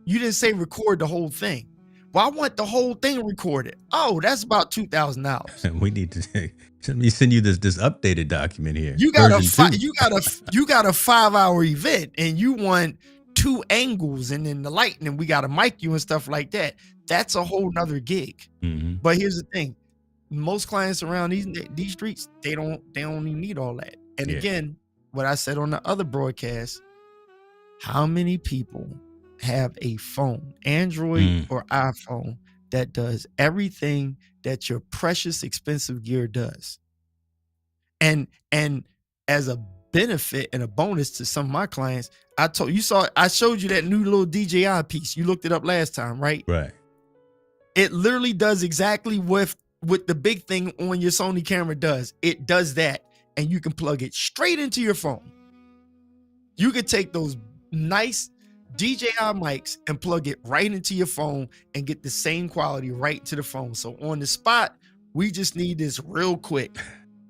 You didn't say record the whole thing. Well, I want the whole thing recorded. Oh, that's about $2,000. We need to let me send you this updated document here. You got a 5-hour event and you want 2 angles and then the lighting and we got to mic you and stuff like that. That's a whole nother gig. But here's the thing. Most clients around these streets, they don't even need all that. And again, what I said on the other broadcast, how many people have a phone, Android or iPhone, that does everything that your precious expensive gear does? And as a benefit and a bonus to some of my clients, I showed you that new little DJI piece. You looked it up last time, right? Right. It literally does exactly what the big thing on your Sony camera does. It does that, and you can plug it straight into your phone. You could take those nice DJI mics and plug it right into your phone and get the same quality right to the phone. So on the spot, we just need this real quick.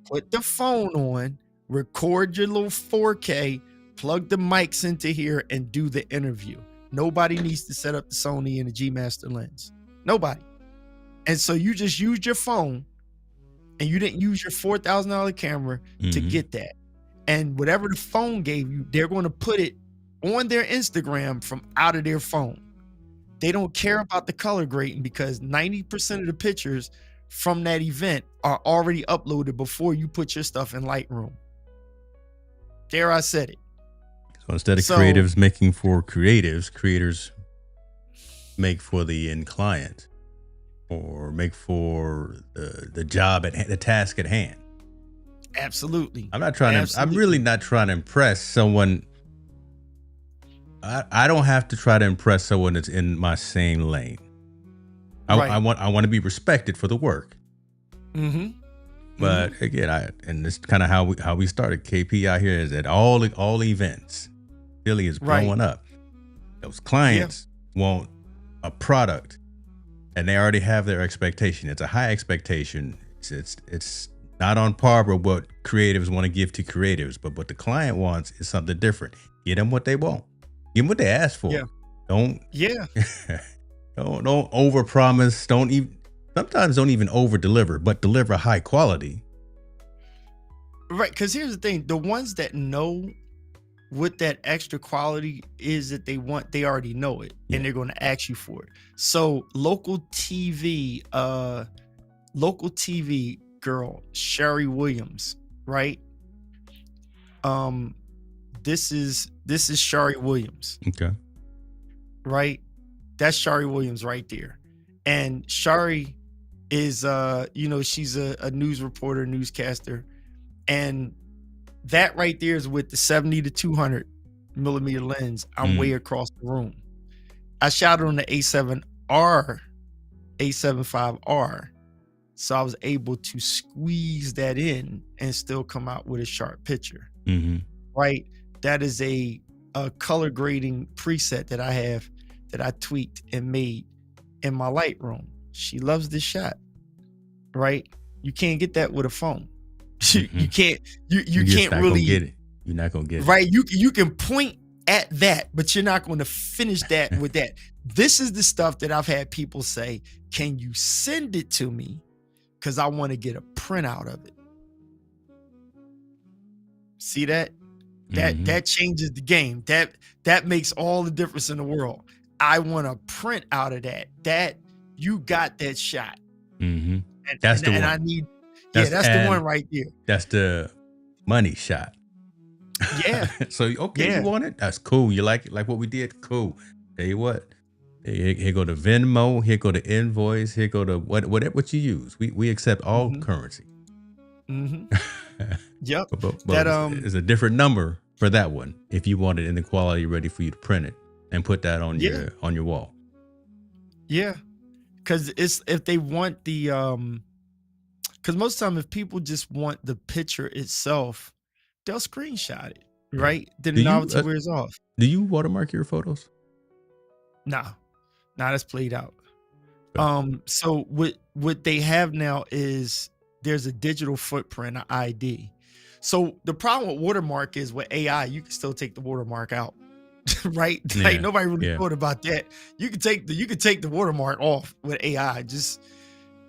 Put the phone on, record your little 4K, plug the mics into here and do the interview. Nobody needs to set up the Sony and the G Master lens. Nobody. And so you just used your phone and you didn't use your $4,000 camera to get that. And whatever the phone gave you, they're going to put it on their Instagram from out of their phone. They don't care about the color grading because 90% of the pictures from that event are already uploaded before you put your stuff in Lightroom. There, I said it. So instead of creatives making for creatives, creators make for the end client or make for the job the task at hand. Absolutely. I'm really not trying to impress someone. I don't have to try to impress someone that's in my same lane. I want to be respected for the work. But again, and this is kind of how we started. KP out here is at all events. Philly is blowing up. Those clients want a product, and they already have their expectation. It's a high expectation. It's not on par with what creatives want to give to creatives, but what the client wants is something different. Get them what they want. Give them what they ask for. Don't overpromise. Sometimes don't even over deliver, but deliver high quality. Right, because here's the thing: the ones that know what that extra quality is that they want, they already know it, and they're going to ask you for it. So local TV girl Sherry Williams, right? Um, this is Shari Williams, Okay. right? That's Shari Williams right there. And Shari is she's a news reporter, newscaster, and that right there is with the 70 to 200 millimeter lens. I'm way across the room. I shot it on the A7R, A75R, so I was able to squeeze that in and still come out with a sharp picture. Right? That is a color grading preset that I have that I tweaked and made in my Lightroom. She loves this shot, right? You can't get that with a phone. You can't. You can't really get it. You're not gonna get it, right? You can point at that, but you're not going to finish that with that. This is the stuff that I've had people say, "Can you send it to me? Because I want to get a printout of it." See that? That changes the game. That makes all the difference in the world. I want a print out of that. That you got that shot. That's the one. I need. That's the one right there. That's the money shot. Yeah. So okay, you want it? That's cool. You like it? Like what we did? Cool. Tell you what. Here go the Venmo. Here go the invoice. Here go the what you use. We accept all currency. Yep. But it's a different number for that one if you want it in the quality ready for you to print it and put that on your wall. Yeah, because if they want the because most of the time if people just want the picture itself, they'll screenshot it, right? Then the novelty wears off. Do you watermark your photos? Nah, that's played out. So what they have now is there's a digital footprint, an ID. So the problem with watermark is with AI, you can still take the watermark out, right? Like nobody really thought about that. You can take the watermark off with AI. Just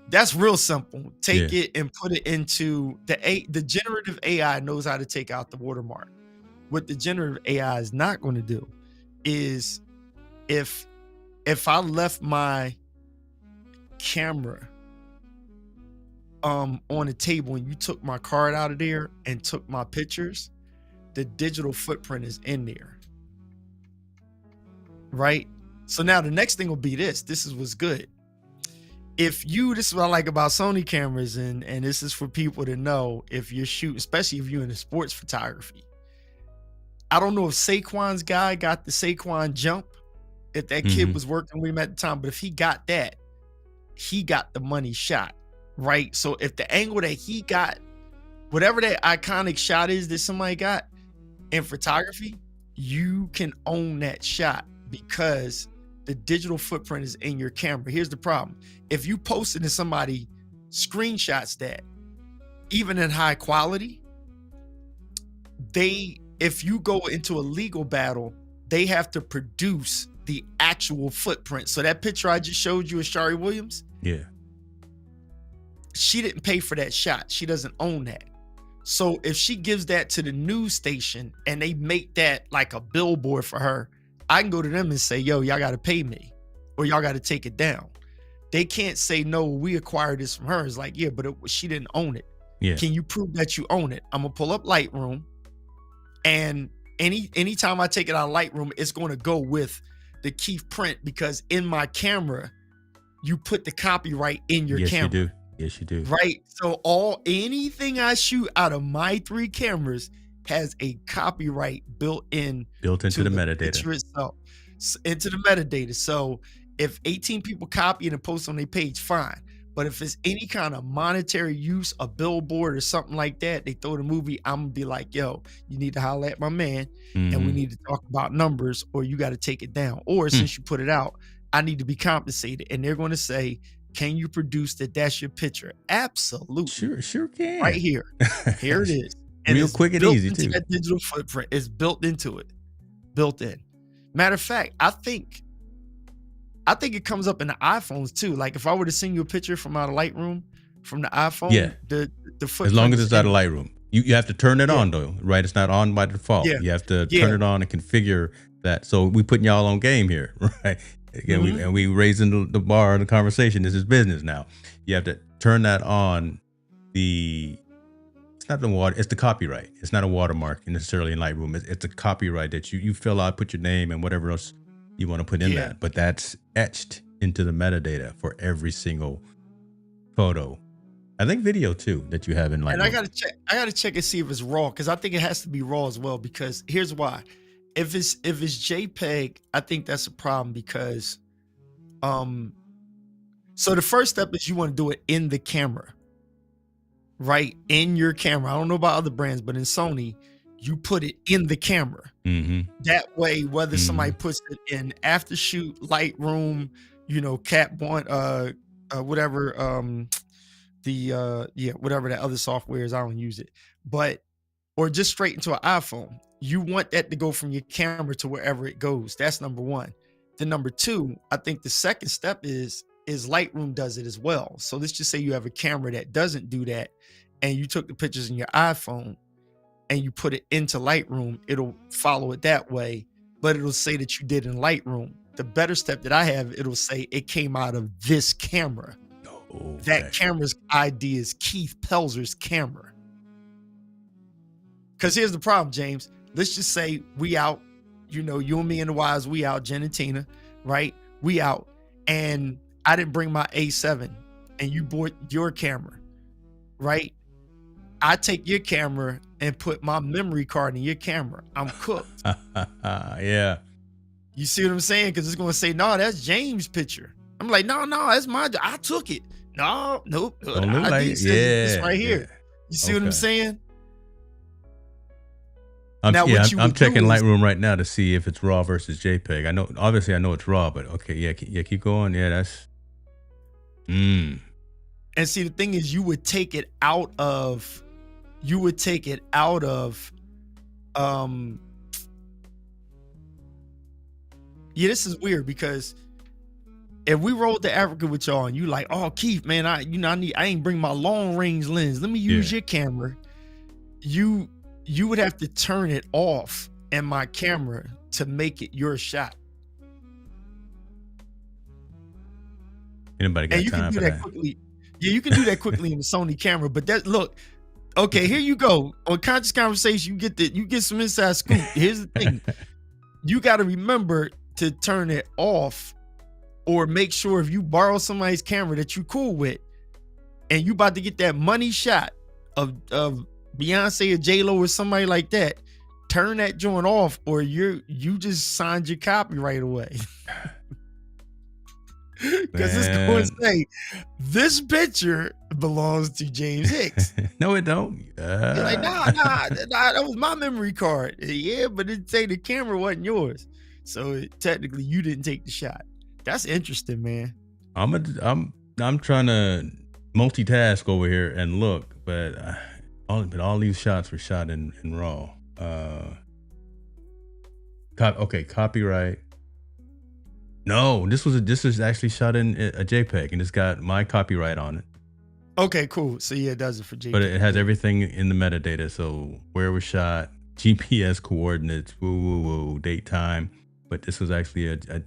that's real simple. Take it and put it into the generative AI knows how to take out the watermark. What the generative AI is not going to do is if I left my camera on the table and you took my card out of there and took my pictures, the digital footprint is in there, right? So now the next thing will be this is what's good. This is what I like about Sony cameras, and this is for people to know if you're shooting, especially if you're into sports photography. I don't know if Saquon's guy got the Saquon jump, if that kid was working with him at the time, but if he got that, he got the money shot, right? So if the angle that he got, whatever that iconic shot is that somebody got in photography, you can own that shot because the digital footprint is in your camera. Here's the problem. If you post it and somebody screenshots that, even in high quality, if you go into a legal battle, they have to produce the actual footprint. So that picture I just showed you of Shari Williams, she didn't pay for that shot. She doesn't own that. So if she gives that to the news station and they make that like a billboard for her, I can go to them and say, yo, y'all got to pay me or y'all got to take it down. They can't say, no, we acquired this from her. It's like, yeah, but she didn't own it. Can you prove that you own it? I'm going to pull up Lightroom, and anytime I take it out of Lightroom, it's going to go with the Keith print because in my camera, you put the copyright in your camera. Yes, you do. Right. So anything I shoot out of my 3 cameras has a copyright built into the metadata picture itself, into the metadata. So if 18 people copy it and post on their page, fine. But if it's any kind of monetary use, a billboard or something like that, they throw the movie, I'm gonna be like, yo, you need to holler at my man and we need to talk about numbers, or you got to take it down. Or since you put it out, I need to be compensated. And they're going to say, can you produce that? That's your picture. Absolutely. Sure can. Right here. Here it is. And real quick and easy too. That digital footprint is built into it. Built in. Matter of fact, I think it comes up in the iPhones too. Like if I were to send you a picture from out of Lightroom from the iPhone, the footprint. As long as it's out of Lightroom. You have to turn it on though, right? It's not on by default. You have to turn it on and configure that. So we putting y'all on game here, right? Again, we raising the bar in the conversation. This is business now. You have to turn that on. The it's not the water, it's the copyright. It's not a watermark necessarily in Lightroom. It's a copyright that you fill out, put your name and whatever else you want to put in that. But that's etched into the metadata for every single photo. I think video too that you have in Lightroom. And I gotta check and see if it's raw, because I think it has to be raw as well. Because here's why: if it's JPEG, I think that's a problem, because so the first step is you want to do it in the camera, right? In your camera. I don't know about other brands, but in Sony, you put it in the camera. That way, whether somebody puts it in after shoot, Lightroom, Cap One, whatever, whatever that other software is, I don't use it, or just straight into an iPhone, you want that to go from your camera to wherever it goes. That's number one. Then number two, I think the second step is Lightroom does it as well. So let's just say you have a camera that doesn't do that, and you took the pictures in your iPhone and you put it into Lightroom, it'll follow it that way, but it'll say that you did in Lightroom. The better step that I have, it'll say it came out of this camera. Okay. That camera's ID is Keith Pelzer's camera. Because here's the problem, James. Let's just say we out, you and me and the wives, we out, Jen and Tina, right? We out, and I didn't bring my A7, and you bought your camera, right? I take your camera and put my memory card in your camera. I'm cooked. Yeah. You see what I'm saying? Because it's going to say, no, that's James' picture. I'm like, no, that's my, I took it. No, nope. Don't look like it. Yeah. It's right here. You see what I'm saying? I'm checking Lightroom right now to see if it's RAW versus JPEG. I know it's RAW, but okay, yeah, keep going. Yeah, that's. And see, the thing is, you would take it out of. Yeah, this is weird, because if we rolled to Africa with y'all and you like, oh, Keith, man, I ain't bring my long range lens. Let me use your camera. You would have to turn it off in my camera to make it your shot. Anybody got time for that? Quickly. Yeah, you can do that quickly in the Sony camera, but okay, here you go. On Conscious Conversation, you get some inside scoop. Here's the thing. You got to remember to turn it off, or make sure if you borrow somebody's camera that you cool with and you about to get that money shot of Beyonce or J-Lo or somebody like that, turn that joint off, or you just signed your copyright away. Because it's going to say, this picture belongs to James Hicks. No, it don't. You're like, nah, that was my memory card. Yeah, but it say the camera wasn't yours. So technically you didn't take the shot. That's interesting, man. I'm trying to multitask over here and look, but all these shots were shot in RAW. Copyright. No, this is actually shot in a JPEG, and it's got my copyright on it. Okay, cool. So yeah, it does it for JPEG. But it has everything in the metadata. So where it was shot, GPS coordinates, date, time. But this was actually a.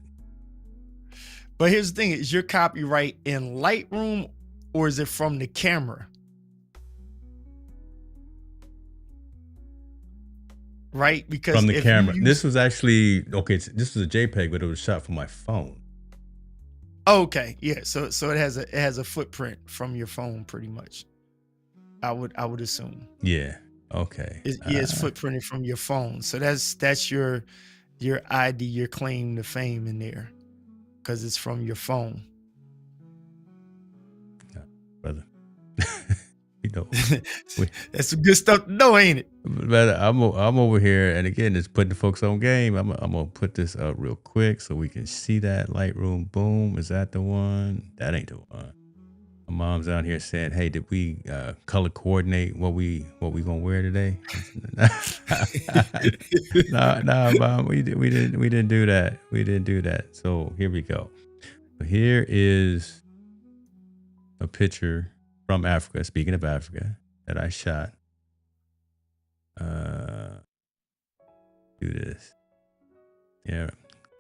But here's the thing: is your copyright in Lightroom, or is it from the camera? Right, because from the camera. This was actually this was a JPEG, but it was shot from my phone. Okay, yeah. So it has a footprint from your phone, pretty much. I would assume. Yeah. Okay. It's footprinted from your phone. So that's your ID, your claim to fame in there, because it's from your phone. Yeah, brother. That's some good stuff to know, ain't it? But I'm over here, and again, it's putting the folks on game. I'm gonna put this up real quick so we can see that Lightroom. Boom, is that the one? That ain't the one. My mom's out here saying, "Hey, did we color coordinate what we gonna wear today?" No, Mom, we didn't do that. We didn't do that. So here we go. So here is a picture from Africa. Speaking of Africa, that I shot. Do this. Yeah,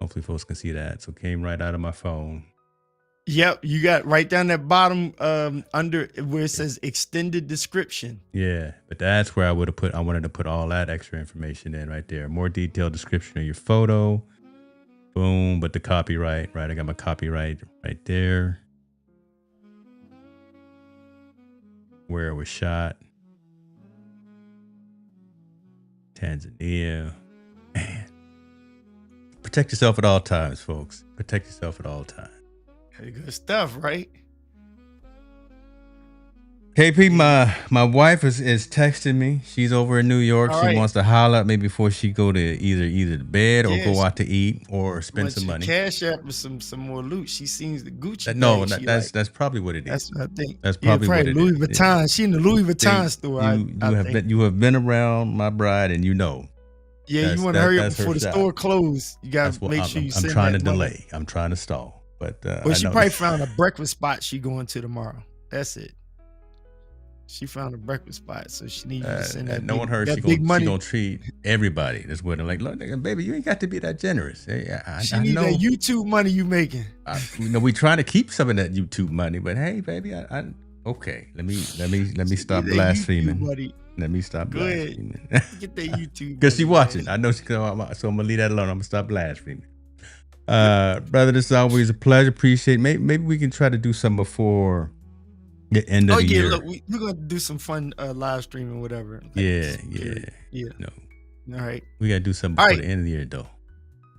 hopefully folks can see that. So it came right out of my phone. Yep, you got right down that bottom under where it says extended description. Yeah, but that's where I wanted to put all that extra information in right there. More detailed description of your photo. Boom, but the copyright, right? I got my copyright right there. Where it was shot. Tanzania. Man. Protect yourself at all times, folks. Protect yourself at all times. Good stuff, right? KP, my wife is texting me. She's over in New York. She wants to holler at me before she go to either to bed or go out to eat or spend some money. Cash app with some more loot. She sees the Gucci. No, that's probably what it is. That's what I think. That's probably what it Louis is. Vuitton. She in the Louis Vuitton store. You have been around my bride, and you know. Yeah, you want to hurry up before the store closes. You got to make sure you send I'm trying to money. delay. I'm trying to stall. But she probably found a breakfast spot she going to tomorrow. That's it. She found a breakfast spot, so she needs to send that. Knowing her, she gonna treat everybody that's with her like, look, baby, you ain't got to be that generous. She need that YouTube money you making. We trying to keep some of that YouTube money, but hey, baby, okay. Let me stop blaspheming. Let me stop blaspheming. Get that YouTube. Because she watching. I know she so I'm gonna leave that alone. I'm gonna stop blaspheming. Brother, this is always a pleasure. Appreciate. Maybe we can try to do some before the end of the year. Look, we're gonna do some fun live streaming, whatever. Yeah. No. All right. We gotta do something before the end of the year, though.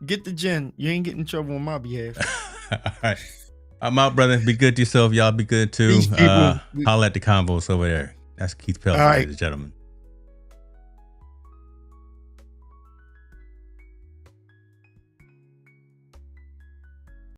Get the gin. You ain't getting in trouble on my behalf. All right. I'm out, brother. Be good to yourself. Y'all be good too. Holla at the convos over there. That's Keith Pell, ladies and gentlemen.